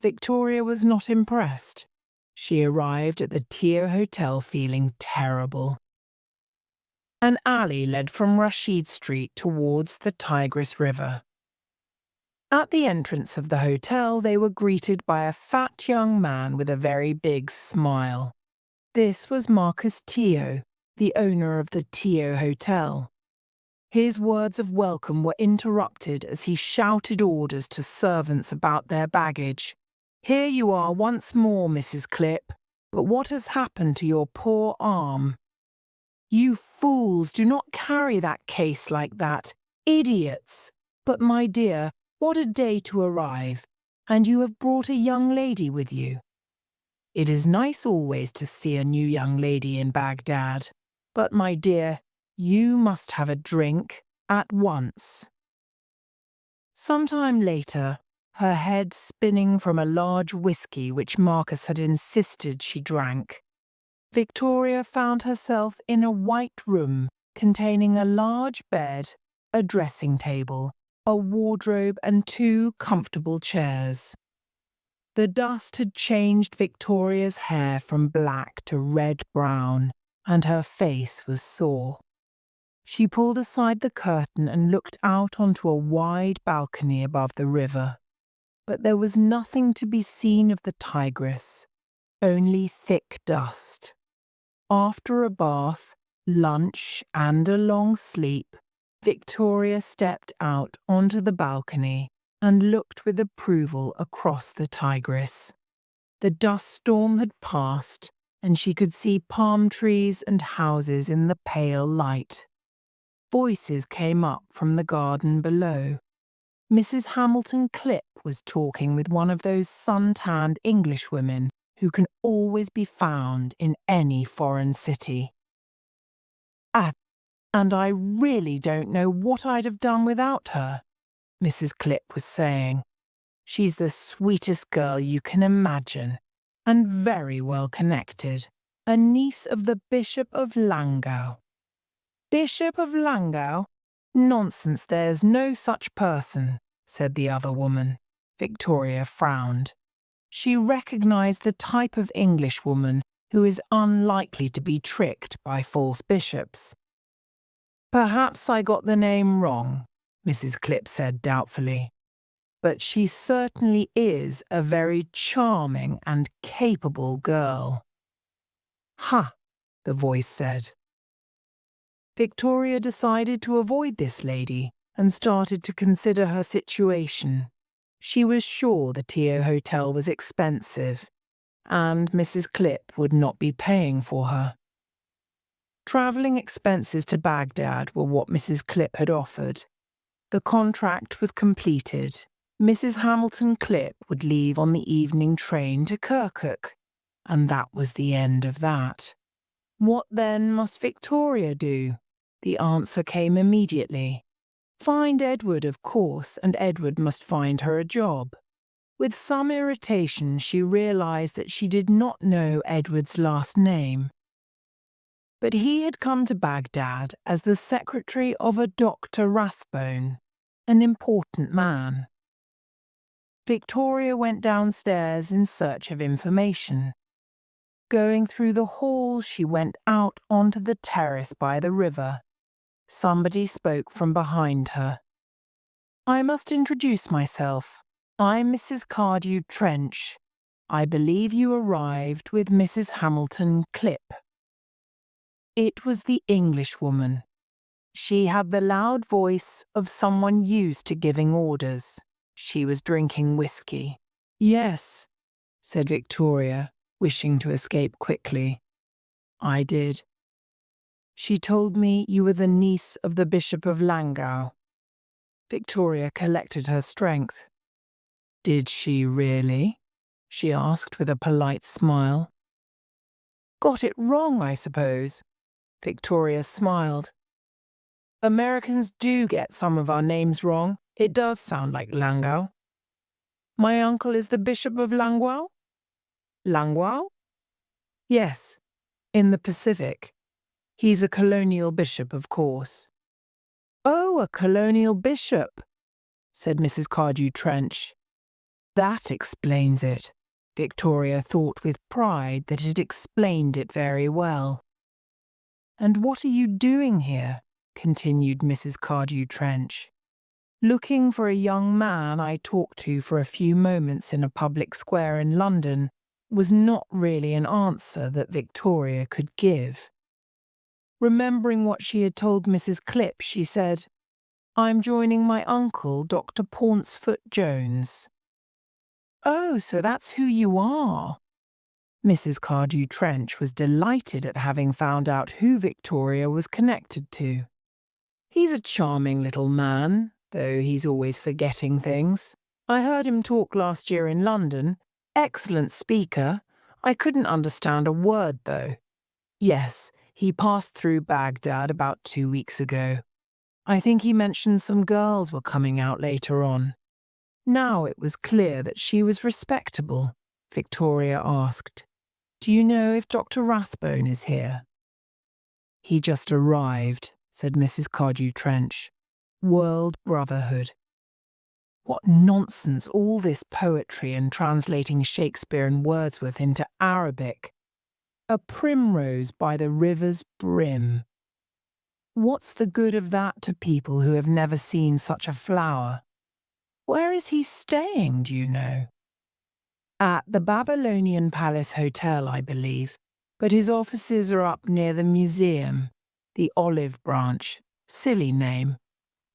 Victoria was not impressed. She arrived at the Tio Hotel feeling terrible. An alley led from Rashid Street towards the Tigris River. At the entrance of the hotel, they were greeted by a fat young man with a very big smile. This was Marcus Tio, the owner of the Tio Hotel. His words of welcome were interrupted as he shouted orders to servants about their baggage. "Here you are once more, Mrs. Clipp, but what has happened to your poor arm? You fools, do not carry that case like that. Idiots! But my dear, what a day to arrive, and you have brought a young lady with you. It is nice always to see a new young lady in Baghdad, but my dear, you must have a drink at once." Sometime later, her head spinning from a large whiskey which Marcus had insisted she drank, Victoria found herself in a white room containing a large bed, a dressing table, a wardrobe and 2 comfortable chairs. The dust had changed Victoria's hair from black to red-brown, and her face was sore. She pulled aside the curtain and looked out onto a wide balcony above the river. But there was nothing to be seen of the Tigris, only thick dust. After a bath, lunch, and a long sleep, Victoria stepped out onto the balcony and looked with approval across the Tigris. The dust storm had passed, and she could see palm trees and houses in the pale light. Voices came up from the garden below. Mrs. Hamilton Clipp was talking with one of those sun-tanned Englishwomen who can always be found in any foreign city. And I really don't know what I'd have done without her," Mrs. Clipp was saying. "She's the sweetest girl you can imagine, and very well connected. A niece of the Bishop of Langau." "Bishop of Langau? Nonsense, there's no such person," said the other woman. Victoria frowned. She recognized the type of Englishwoman who is unlikely to be tricked by false bishops. "Perhaps I got the name wrong," Mrs. Clipp said doubtfully. "But she certainly is a very charming and capable girl." "Ha," the voice said. Victoria decided to avoid this lady and started to consider her situation. She was sure the Tio Hotel was expensive, and Mrs. Clipp would not be paying for her. Travelling expenses to Baghdad were what Mrs. Clipp had offered. The contract was completed. Mrs. Hamilton Clipp would leave on the evening train to Kirkuk, and that was the end of that. What then must Victoria do? The answer came immediately. Find Edward, of course, and Edward must find her a job. With some irritation, she realised that she did not know Edward's last name. But he had come to Baghdad as the secretary of a Dr. Rathbone, an important man. Victoria went downstairs in search of information. Going through the hall, she went out onto the terrace by the river. Somebody spoke from behind her. "I must introduce myself. I'm Mrs. Cardew Trench. I believe you arrived with Mrs. Hamilton Clipp." It was the Englishwoman. She had the loud voice of someone used to giving orders. She was drinking whiskey. "Yes," said Victoria, wishing to escape quickly. "I did. She told me you were the niece of the Bishop of Langau." Victoria collected her strength. "Did she really?" she asked with a polite smile. "Got it wrong, I suppose." Victoria smiled. "Americans do get some of our names wrong. It does sound like Langau." "My uncle is the Bishop of Langau?" "Langau?" "Yes, in the Pacific. He's a colonial bishop, of course." "Oh, a colonial bishop," said Mrs. Cardew Trench. "That explains it." Victoria thought with pride that it explained it very well. "And what are you doing here?" continued Mrs. Cardew Trench. "Looking for a young man I talked to for a few moments in a public square in London," was not really an answer that Victoria could give. Remembering what she had told Mrs. Clipp, she said, "I'm joining my uncle, Dr. Pauncefort Jones." "Oh, so that's who you are." Mrs. Cardew Trench was delighted at having found out who Victoria was connected to. "He's a charming little man, though he's always forgetting things. I heard him talk last year in London. Excellent speaker. I couldn't understand a word, though. Yes, he passed through Baghdad about 2 weeks ago. I think he mentioned some girls were coming out later on." Now it was clear that she was respectable. Victoria asked, "Do you know if Dr. Rathbone is here?" "He just arrived," said Mrs. Cardew Trench. "World Brotherhood." What nonsense, all this poetry and translating Shakespeare and Wordsworth into Arabic. "A primrose by the river's brim." What's the good of that to people who have never seen such a flower? Where is he staying, do you know? "At the Babylonian Palace Hotel, I believe, but his offices are up near the museum, the Olive Branch. Silly name.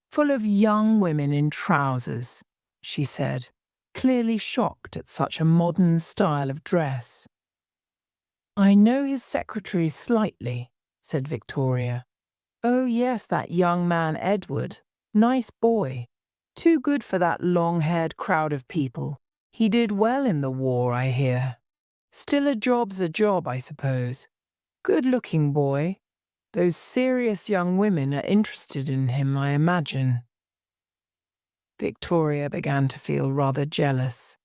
Full of young women in trousers," she said, clearly shocked at such a modern style of dress. "I know his secretary slightly," said Victoria. "Oh yes, that young man Edward. Nice boy. Too good for that long-haired crowd of people. He did well in the war, I hear. Still a job's a job, I suppose. Good-looking boy. Those serious young women are interested in him, I imagine." Victoria began to feel rather jealous.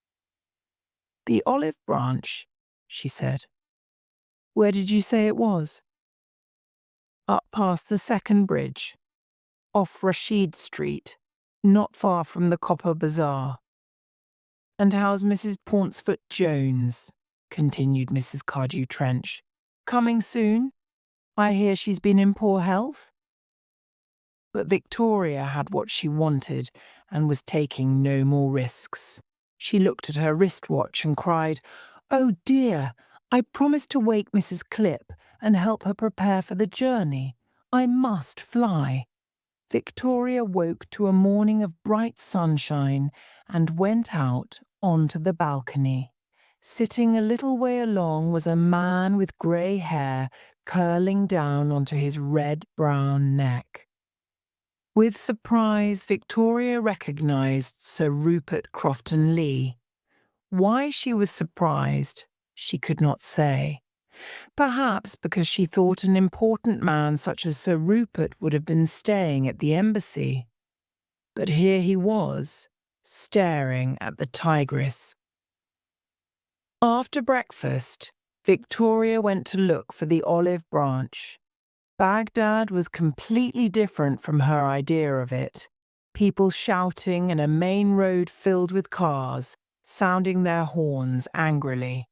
"The Olive Branch," she said. "Where did you say it was?" "Up past the second bridge. Off Rashid Street, not far from the Copper Bazaar." "And how's Mrs. Pauncefort Jones?" continued Mrs. Cardew Trench. "Coming soon? I hear she's been in poor health." But Victoria had what she wanted and was taking no more risks. She looked at her wristwatch and cried, "Oh dear, I promised to wake Mrs. Clipp and help her prepare for the journey. I must fly." Victoria woke to a morning of bright sunshine and went out onto the balcony. Sitting a little way along was a man with grey hair curling down onto his red-brown neck. With surprise, Victoria recognized Sir Rupert Crofton-Lee. Why she was surprised, she could not say. Perhaps because she thought an important man such as Sir Rupert would have been staying at the embassy. But here he was, staring at the tigress. After breakfast, Victoria went to look for the Olive Branch. Baghdad was completely different from her idea of it. People shouting and a main road filled with cars, sounding their horns angrily.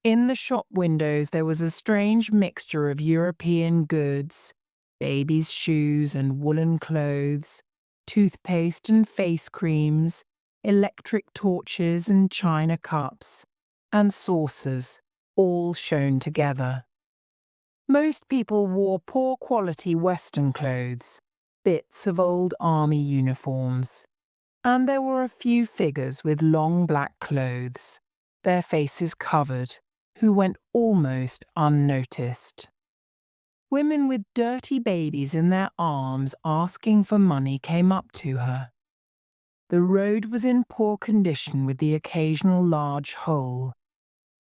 In the shop windows there was a strange mixture of European goods, babies' shoes and woolen clothes, toothpaste and face creams, electric torches and china cups, and saucers, all shown together. Most people wore poor quality Western clothes, bits of old army uniforms, and there were a few figures with long black clothes, their faces covered, who went almost unnoticed. Women with dirty babies in their arms asking for money came up to her. The road was in poor condition with the occasional large hole.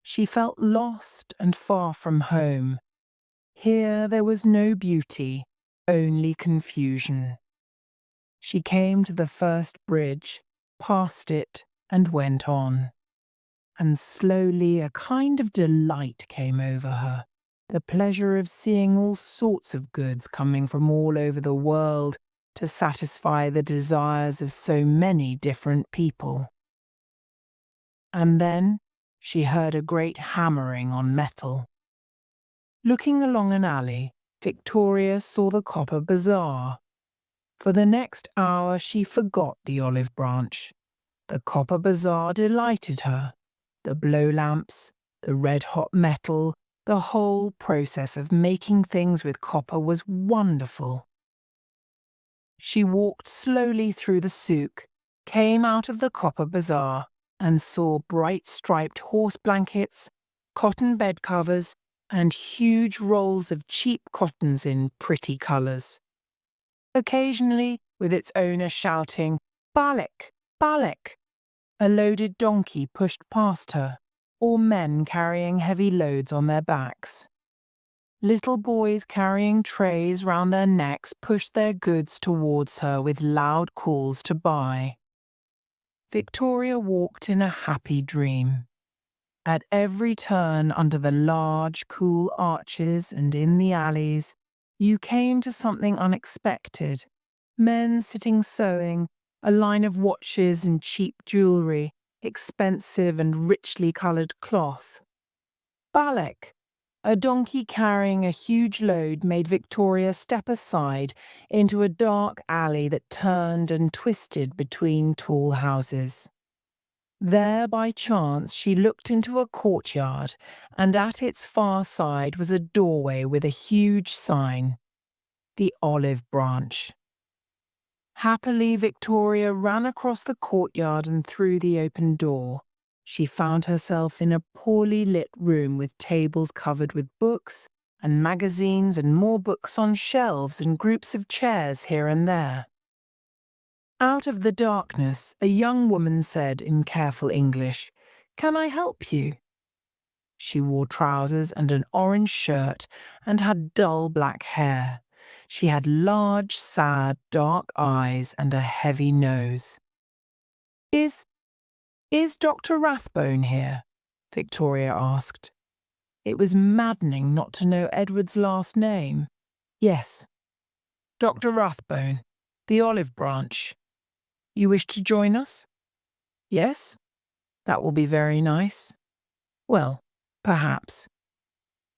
She felt lost and far from home. Here there was no beauty, only confusion. She came to the first bridge, passed it, and went on. And slowly a kind of delight came over her, the pleasure of seeing all sorts of goods coming from all over the world to satisfy the desires of so many different people. And then she heard a great hammering on metal. Looking along an alley, Victoria saw the copper bazaar. For the next hour she forgot the olive branch. The copper bazaar delighted her. The blow lamps, the red-hot metal, the whole process of making things with copper was wonderful. She walked slowly through the souk, came out of the copper bazaar, and saw bright striped horse blankets, cotton bed covers, and huge rolls of cheap cottons in pretty colours. Occasionally, with its owner shouting, "Balak! Balak!" a loaded donkey pushed past her, or men carrying heavy loads on their backs. Little boys carrying trays round their necks pushed their goods towards her with loud calls to buy. Victoria walked in a happy dream. At every turn under the large, cool arches and in the alleys, you came to something unexpected. Men sitting sewing, a line of watches and cheap jewellery, expensive and richly coloured cloth. Balak, a donkey carrying a huge load, made Victoria step aside into a dark alley that turned and twisted between tall houses. There, by chance, she looked into a courtyard, and at its far side was a doorway with a huge sign, "The Olive Branch." Happily, Victoria ran across the courtyard and through the open door. She found herself in a poorly lit room with tables covered with books and magazines and more books on shelves and groups of chairs here and there. Out of the darkness, a young woman said in careful English, "Can I help you?" She wore trousers and an orange shirt and had dull black hair. She had large, sad, dark eyes and a heavy nose. Is Dr. Rathbone here?" Victoria asked. It was maddening not to know Edward's last name. "Yes. Dr. Rathbone, the Olive Branch. You wish to join us?" "Yes. That will be very nice." "Well, perhaps.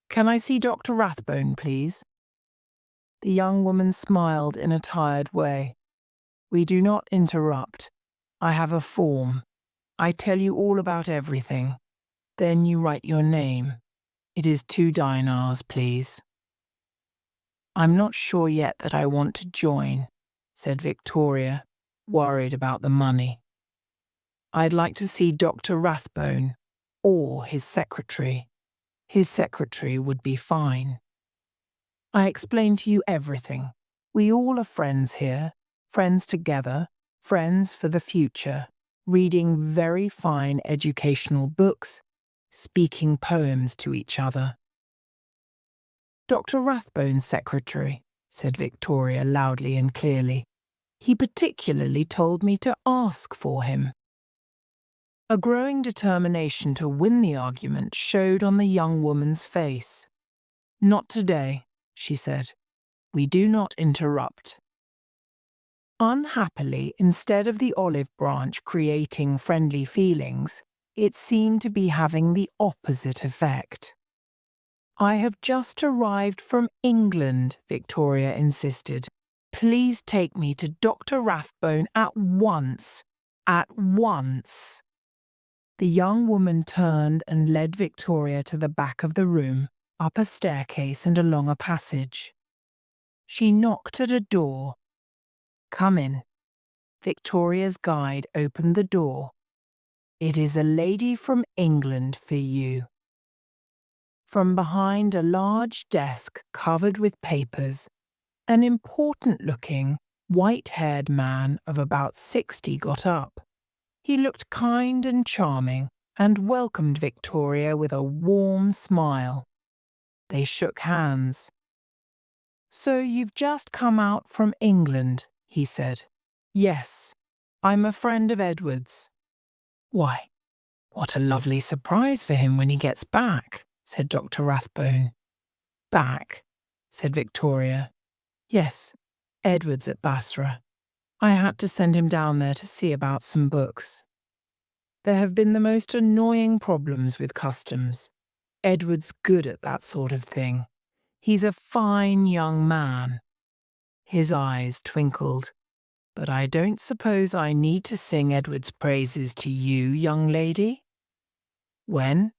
Can I see Dr. Rathbone, please?" The young woman smiled in a tired way. "We do not interrupt. I have a form. I tell you all about everything. Then you write your name. It is 2 dinars, please." "I'm not sure yet that I want to join," said Victoria, worried about the money. "I'd like to see Dr. Rathbone, or his secretary. His secretary would be fine. I explain to you everything. We all are friends here, friends together, friends for the future, reading very fine educational books, speaking poems to each other." "Dr. Rathbone's secretary," said Victoria loudly and clearly. "He particularly told me to ask for him." A growing determination to win the argument showed on the young woman's face. "Not today," she said. "We do not interrupt." Unhappily, instead of the olive branch creating friendly feelings, It seemed to be having the opposite effect. "I have just arrived from England," Victoria insisted. "Please take me to Dr. Rathbone at once. At once." The young woman turned and led Victoria to the back of the room, up a staircase and along a passage. She knocked at a door. "Come in." Victoria's guide opened the door. "It is a lady from England for you." From behind a large desk covered with papers, an important-looking, white-haired man of about 60 got up. He looked kind and charming and welcomed Victoria with a warm smile. They shook hands. "So you've just come out from England," he said. "Yes, I'm a friend of Edward's." "Why, what a lovely surprise for him when he gets back," said Dr. Rathbone. "Back?" said Victoria. "Yes, Edward's at Basra. I had to send him down there to see about some books. There have been the most annoying problems with customs. Edward's good at that sort of thing. He's a fine young man." His eyes twinkled. "But I don't suppose I need to sing Edward's praises to you, young lady?" When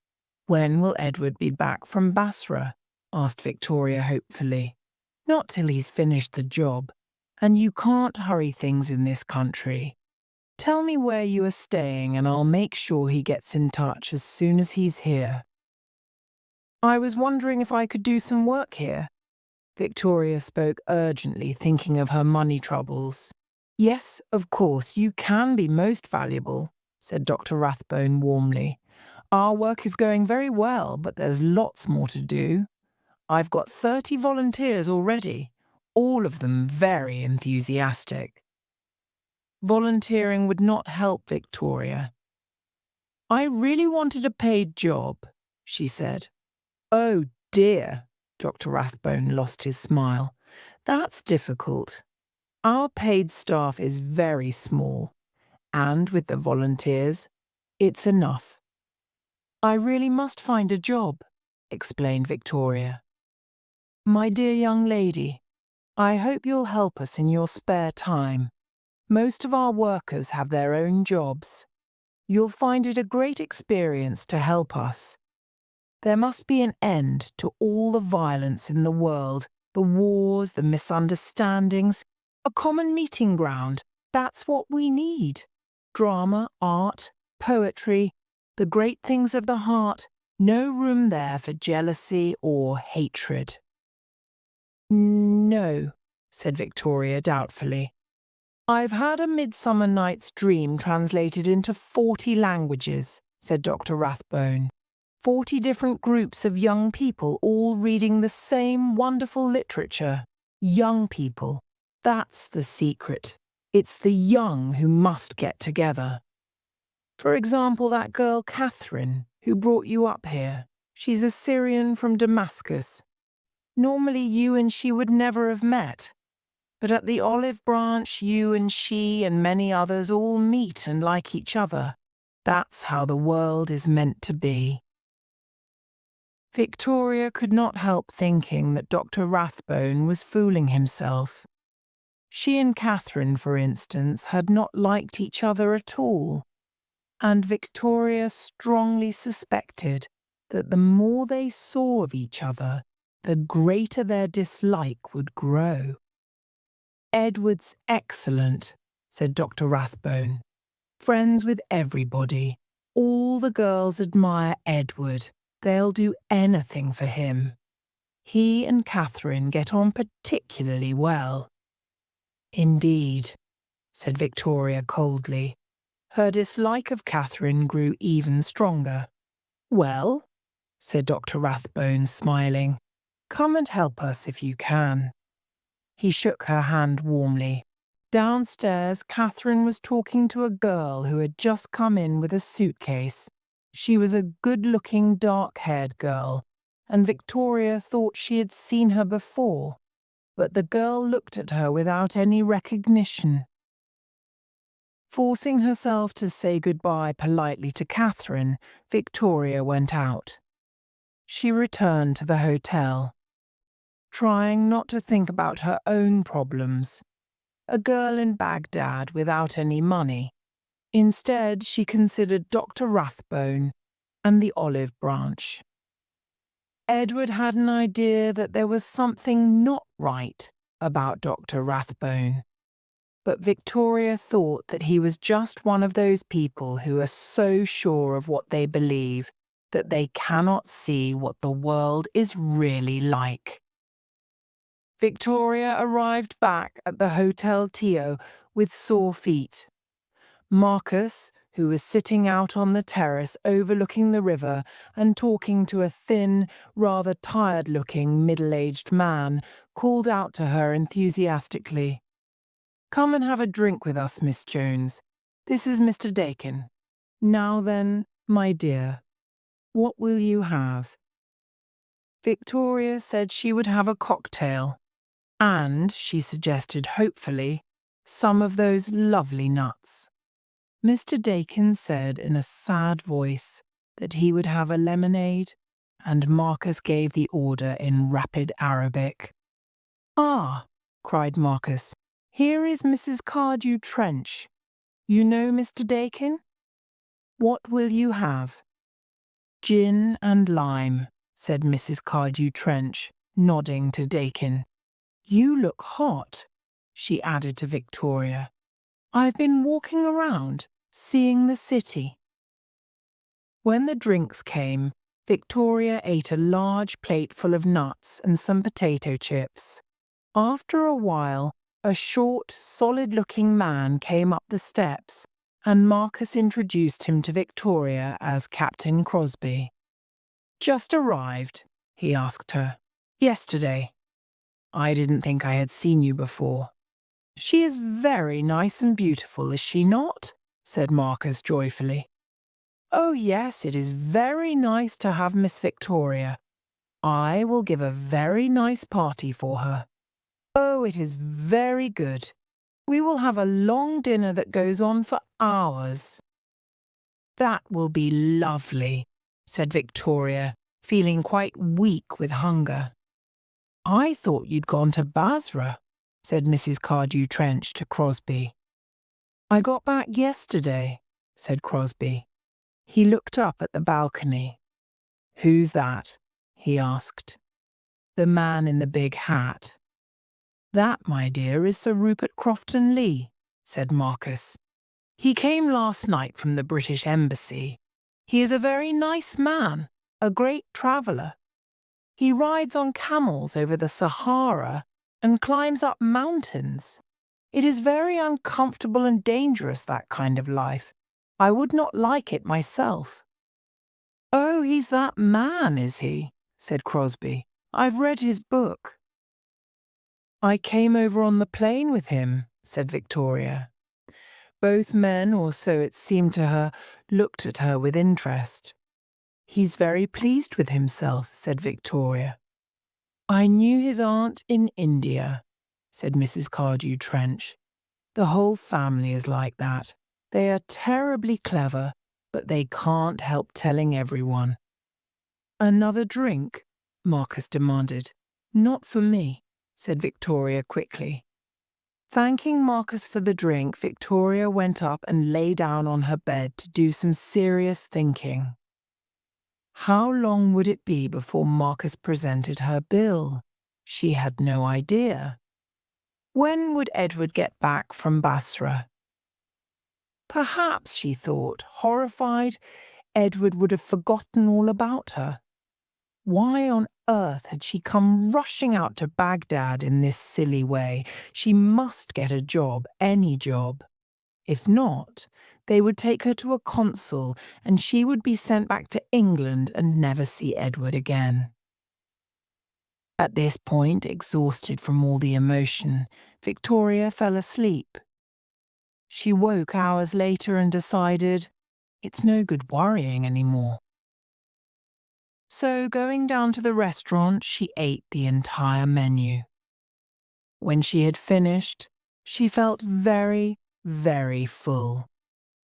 will Edward be back from Basra?" asked Victoria hopefully. "Not till he's finished the job, and you can't hurry things in this country. Tell me where you are staying and I'll make sure he gets in touch as soon as he's here." "I was wondering if I could do some work here." Victoria spoke urgently, thinking of her money troubles. "Yes, of course, you can be most valuable," said Dr. Rathbone warmly. "Our work is going very well, but there's lots more to do. I've got 30 volunteers already, all of them very enthusiastic." Volunteering would not help Victoria. "I really wanted a paid job," she said. "Oh dear," Dr. Rathbone lost his smile. "That's difficult. Our paid staff is very small, and with the volunteers, it's enough." "I really must find a job," explained Victoria. "My dear young lady, I hope you'll help us in your spare time. Most of our workers have their own jobs. You'll find it a great experience to help us. There must be an end to all the violence in the world, the wars, the misunderstandings. A common meeting ground, that's what we need. Drama, art, poetry, the great things of the heart, no room there for jealousy or hatred." "No," said Victoria doubtfully. "I've had A Midsummer Night's Dream translated into 40 languages," said Dr. Rathbone. 40 different groups of young people all reading the same wonderful literature. Young people. That's the secret. It's the young who must get together. For example, that girl Catherine, who brought you up here. She's a Syrian from Damascus. Normally you and she would never have met. But at the Olive Branch, you and she and many others all meet and like each other. That's how the world is meant to be." Victoria could not help thinking that Dr. Rathbone was fooling himself. She and Catherine, for instance, had not liked each other at all, and Victoria strongly suspected that the more they saw of each other, the greater their dislike would grow. "Edward's excellent," said Dr. Rathbone. "Friends with everybody. All the girls admire Edward. They'll do anything for him. He and Catherine get on particularly well." "Indeed," said Victoria coldly. Her dislike of Catherine grew even stronger. "Well," said Dr. Rathbone, smiling, "come and help us if you can." He shook her hand warmly. Downstairs, Catherine was talking to a girl who had just come in with a suitcase. She was a good-looking, dark-haired girl, and Victoria thought she had seen her before, but the girl looked at her without any recognition. Forcing herself to say goodbye politely to Catherine, Victoria went out. She returned to the hotel, trying not to think about her own problems. A girl in Baghdad without any money. Instead, she considered Dr. Rathbone and the olive branch. Edward had an idea that there was something not right about Dr. Rathbone, but Victoria thought that he was just one of those people who are so sure of what they believe that they cannot see what the world is really like. Victoria arrived back at the Hotel Tio with sore feet. Marcus, who was sitting out on the terrace overlooking the river and talking to a thin, rather tired-looking, middle-aged man, called out to her enthusiastically, "Come and have a drink with us, Miss Jones. This is Mr. Dakin. Now then, my dear, what will you have?" Victoria said she would have a cocktail, and, she suggested hopefully, some of those lovely nuts. Mr. Dakin said in a sad voice that he would have a lemonade, and Marcus gave the order in rapid Arabic. "Ah," cried Marcus, "here is Mrs. Cardew Trench. You know Mr. Dakin? What will you have?" "Gin and lime," said Mrs. Cardew Trench, nodding to Dakin. "You look hot," she added to Victoria. "I've been walking around, seeing the city." When the drinks came, Victoria ate a large plate full of nuts and some potato chips. After a while, a short, solid-looking man came up the steps, and Marcus introduced him to Victoria as Captain Crosby. "Just arrived?" he asked her. "Yesterday. I didn't think I had seen you before." "She is very nice and beautiful, is she not?" said Marcus joyfully. "Oh yes, it is very nice to have Miss Victoria. I will give a very nice party for her. Oh, it is very good. We will have a long dinner that goes on for hours." "That will be lovely," said Victoria, feeling quite weak with hunger. "I thought you'd gone to Basra," said Mrs. Cardew Trench to Crosby. "I got back yesterday," said Crosby. He looked up at the balcony. "Who's that?" he asked. "The man in the big hat." "That, my dear, is Sir Rupert Crofton Lee," said Marcus. "He came last night from the British Embassy. He is a very nice man, a great traveller. He rides on camels over the Sahara and climbs up mountains. It is very uncomfortable and dangerous, that kind of life. I would not like it myself." "Oh, he's that man, is he?" said Crosby. "I've read his book." "I came over on the plane with him," said Victoria. Both men, or so it seemed to her, looked at her with interest. "He's very pleased with himself," said Victoria. "I knew his aunt in India," said Mrs. Cardew Trench. "The whole family is like that. They are terribly clever, but they can't help telling everyone." "Another drink?" Marcus demanded. "Not for me," said Victoria quickly. Thanking Marcus for the drink, Victoria went up and lay down on her bed to do some serious thinking. How long would it be before Marcus presented her bill? She had no idea. When would Edward get back from Basra? Perhaps, she thought, horrified, Edward would have forgotten all about her. Why on earth had she come rushing out to Baghdad in this silly way? She must get a job, any job. If not, they would take her to a consul and she would be sent back to England and never see Edward again. At this point, exhausted from all the emotion, Victoria fell asleep. She woke hours later and decided, it's no good worrying anymore. So, going down to the restaurant, she ate the entire menu. When she had finished, she felt very, very full,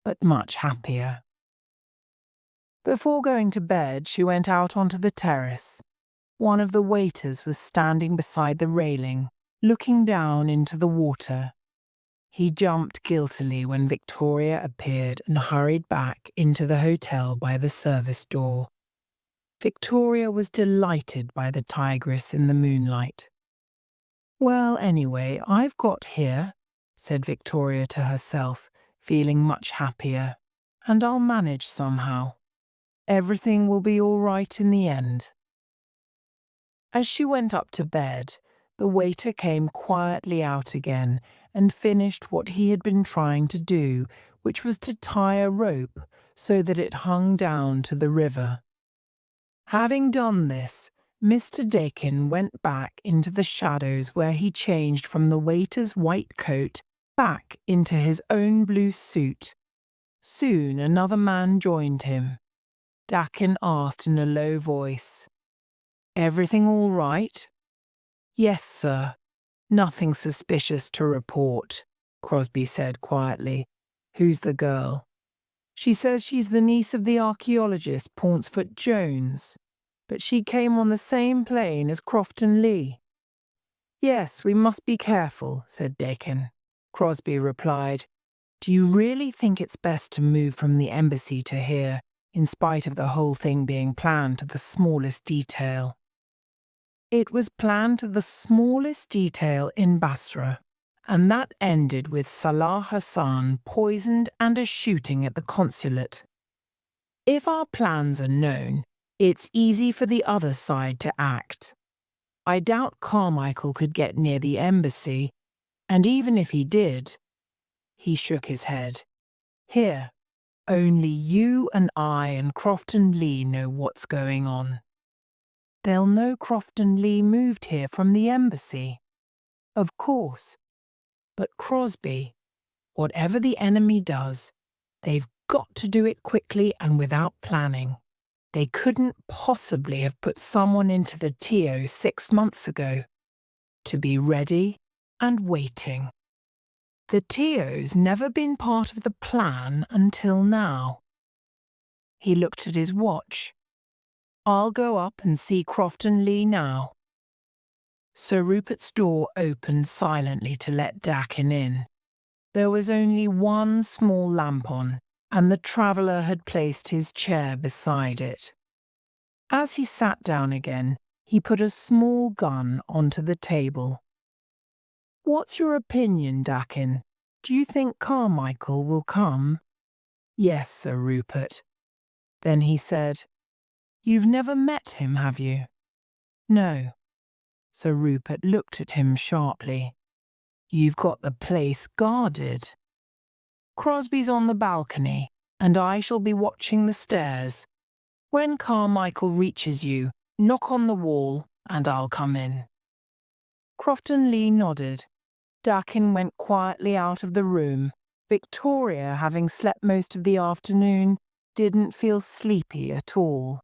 but much happier. Before going to bed, she went out onto the terrace. One of the waiters was standing beside the railing, looking down into the water. He jumped guiltily when Victoria appeared and hurried back into the hotel by the service door. Victoria was delighted by the tigress in the moonlight. "Well, anyway, I've got here," said Victoria to herself, feeling much happier, "and I'll manage somehow. Everything will be all right in the end." As she went up to bed, the waiter came quietly out again and finished what he had been trying to do, which was to tie a rope so that it hung down to the river. Having done this, Mr. Dakin went back into the shadows where he changed from the waiter's white coat back into his own blue suit. Soon another man joined him. Dakin asked in a low voice, "Everything all right?" "Yes, sir. Nothing suspicious to report," Crosby said quietly. "Who's the girl?" "She says she's the niece of the archaeologist Pauncefort Jones, but she came on the same plane as Crofton Lee." "Yes, we must be careful," said Dakin. Crosby replied, "Do you really think it's best to move from the embassy to here, in spite of the whole thing being planned to the smallest detail?" It was planned to the smallest detail in Basra, and that ended with Salah Hassan poisoned and a shooting at the consulate. If our plans are known, it's easy for the other side to act. I doubt Carmichael could get near the embassy, and even if he did, he shook his head. "Here, only you and I and Crofton Lee know what's going on." "They'll know Crofton Lee moved here from the embassy." "Of course. But Crosby, whatever the enemy does, they've got to do it quickly and without planning. They couldn't possibly have put someone into the TO 6 months ago. To be ready and waiting. The TO's never been part of the plan until now." He looked at his watch. "I'll go up and see Crofton Lee now." Sir Rupert's door opened silently to let Dakin in. There was only one small lamp on, and the traveller had placed his chair beside it. As he sat down again, he put a small gun onto the table. "What's your opinion, Dakin? Do you think Carmichael will come?" "Yes, Sir Rupert." Then he said, "You've never met him, have you?" "No." Sir Rupert looked at him sharply. "You've got the place guarded." "Crosby's on the balcony, and I shall be watching the stairs. When Carmichael reaches you, knock on the wall, and I'll come in." Crofton Lee nodded. Dakin went quietly out of the room. Victoria, having slept most of the afternoon, didn't feel sleepy at all.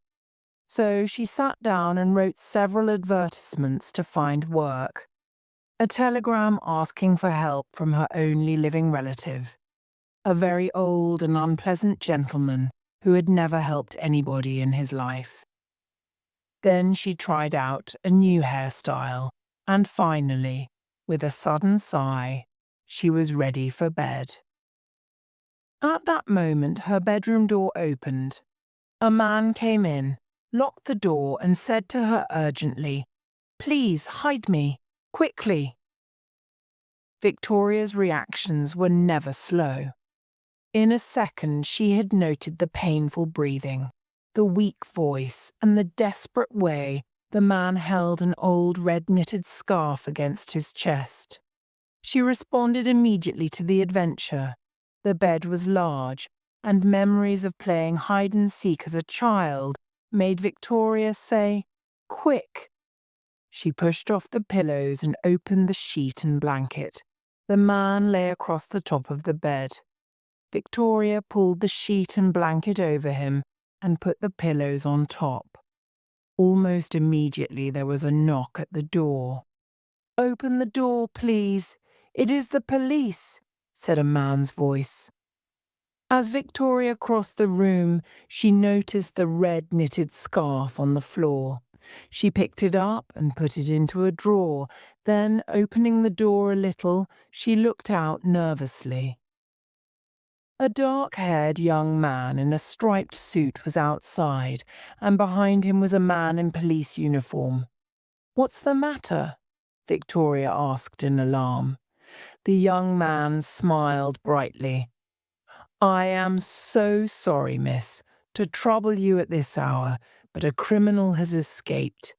So she sat down and wrote several advertisements to find work. A telegram asking for help from her only living relative, a very old and unpleasant gentleman who had never helped anybody in his life. Then she tried out a new hairstyle, and finally, with a sudden sigh, she was ready for bed. At that moment, her bedroom door opened. A man came in, locked the door, and said to her urgently, "Please hide me, quickly." Victoria's reactions were never slow. In a second, she had noted the painful breathing, the weak voice, and the desperate way the man held an old red-knitted scarf against his chest. She responded immediately to the adventure. The bed was large, and memories of playing hide-and-seek as a child made Victoria say, "Quick!" She pushed off the pillows and opened the sheet and blanket. The man lay across the top of the bed. Victoria pulled the sheet and blanket over him and put the pillows on top. Almost immediately there was a knock at the door. "Open the door, please. It is the police," said a man's voice. As Victoria crossed the room, she noticed the red knitted scarf on the floor. She picked it up and put it into a drawer. Then, opening the door a little, she looked out nervously. A dark-haired young man in a striped suit was outside, and behind him was a man in police uniform. "What's the matter?" Victoria asked in alarm. The young man smiled brightly. "I am so sorry, miss, to trouble you at this hour, but a criminal has escaped.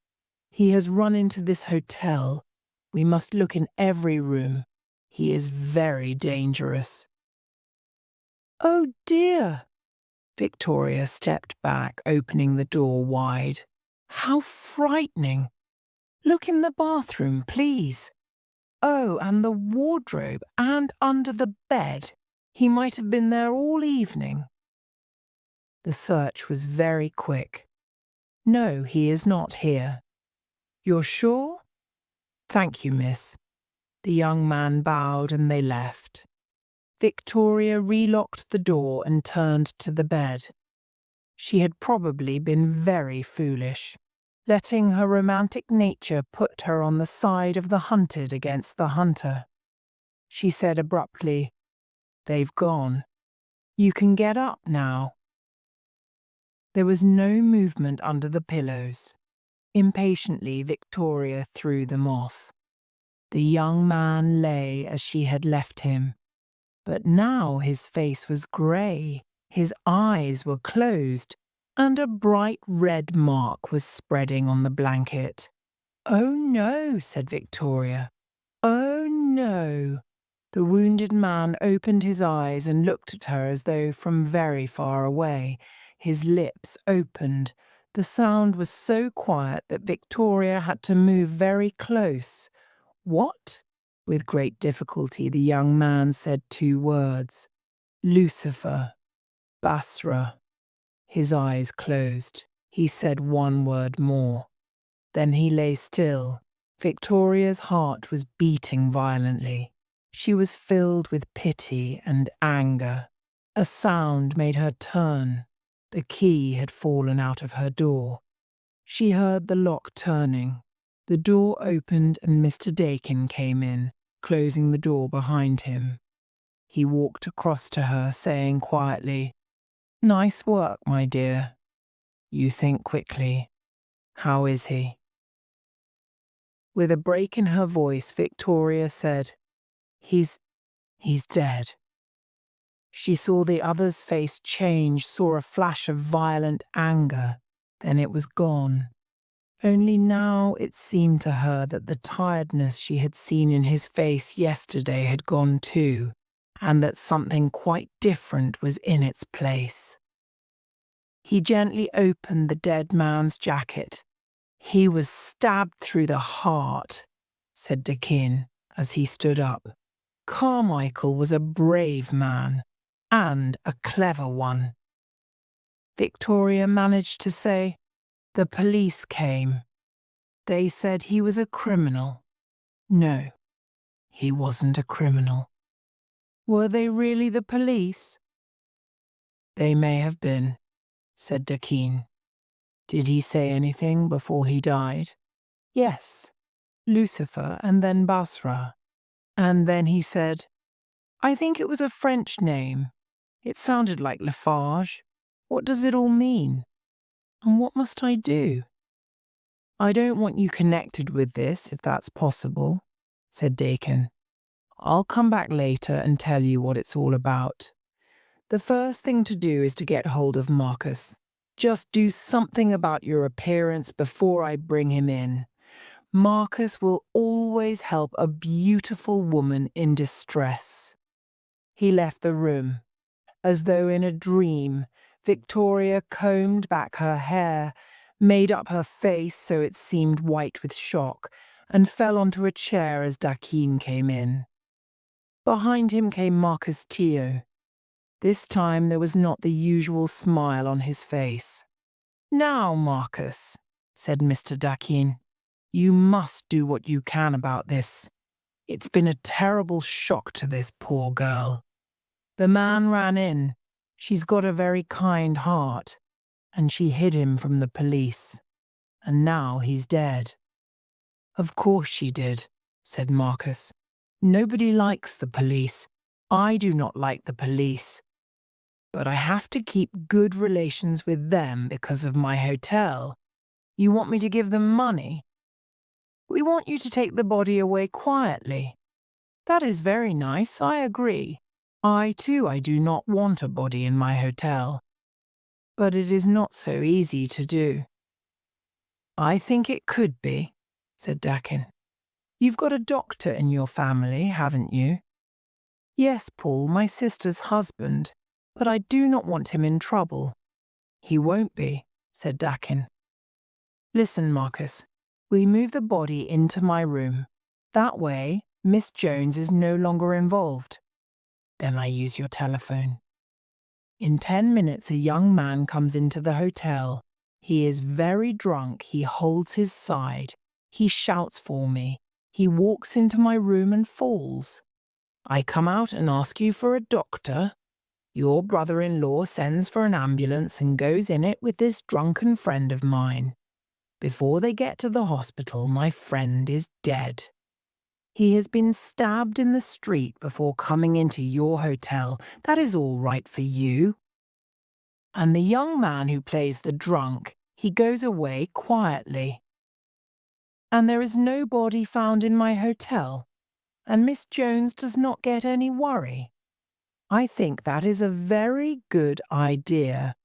He has run into this hotel. We must look in every room. He is very dangerous." "Oh dear!" Victoria stepped back, opening the door wide. "How frightening! Look in the bathroom, please. Oh, and the wardrobe, and under the bed. He might have been there all evening." The search was very quick. "No, he is not here." "You're sure?" "Thank you, miss." The young man bowed and they left. Victoria relocked the door and turned to the bed. She had probably been very foolish, letting her romantic nature put her on the side of the hunted against the hunter. She said abruptly, "They've gone. You can get up now." There was no movement under the pillows. Impatiently, Victoria threw them off. The young man lay as she had left him, but now his face was grey, his eyes were closed, and a bright red mark was spreading on the blanket. "Oh no," said Victoria. "Oh no." The wounded man opened his eyes and looked at her as though from very far away. His lips opened. The sound was so quiet that Victoria had to move very close. "What?" With great difficulty, the young man said 2 words. "Lucifer. Basra." His eyes closed. He said 1 word more. Then he lay still. Victoria's heart was beating violently. She was filled with pity and anger. A sound made her turn. The key had fallen out of her door. She heard the lock turning. The door opened and Mr. Dakin came in, closing the door behind him. He walked across to her, saying quietly, "Nice work, my dear." You think quickly. "How is he?" With a break in her voice, Victoria said, He's dead." She saw the other's face change, saw a flash of violent anger. Then it was gone. Only now it seemed to her that the tiredness she had seen in his face yesterday had gone too, and that something quite different was in its place. He gently opened the dead man's jacket. "He was stabbed through the heart," said Dakin as he stood up. "Carmichael was a brave man, and a clever one." Victoria managed to say, "The police came. They said he was a criminal." "No, he wasn't a criminal." "Were they really the police?" "They may have been," said Dakin. "Did he say anything before he died?" "Yes, Lucifer and then Basra. And then he said, I think it was a French name. It sounded like Lafarge. What does it all mean? And what must I do?" "I don't want you connected with this, if that's possible," said Dakin. "I'll come back later and tell you what it's all about. The first thing to do is to get hold of Marcus. Just do something about your appearance before I bring him in. Marcus will always help a beautiful woman in distress." He left the room. As though in a dream, Victoria combed back her hair, made up her face so it seemed white with shock, and fell onto a chair as Dakin came in. Behind him came Marcus Tio. This time there was not the usual smile on his face. "Now, Marcus," said Mr. Dakin, "you must do what you can about this. It's been a terrible shock to this poor girl. The man ran in. She's got a very kind heart, and she hid him from the police. And now he's dead." "Of course she did," said Marcus. "Nobody likes the police. I do not like the police. But I have to keep good relations with them because of my hotel. You want me to give them money?" "We want you to take the body away quietly." "That is very nice, I agree. I do not want a body in my hotel. But it is not so easy to do." "I think it could be," said Dakin. "You've got a doctor in your family, haven't you?" "Yes, Paul, my sister's husband, but I do not want him in trouble." "He won't be," said Dakin. "Listen, Marcus, we move the body into my room. That way, Miss Jones is no longer involved. Then I use your telephone." In 10 minutes, a young man comes into the hotel. He is very drunk. He holds his side. He shouts for me. He walks into my room and falls. I come out and ask you for a doctor. Your brother-in-law sends for an ambulance and goes in it with this drunken friend of mine. Before they get to the hospital, my friend is dead. He has been stabbed in the street before coming into your hotel. That is all right for you. And the young man who plays the drunk, he goes away quietly. And there is no body found in my hotel, and Miss Jones does not get any worry. I think that is a very good idea.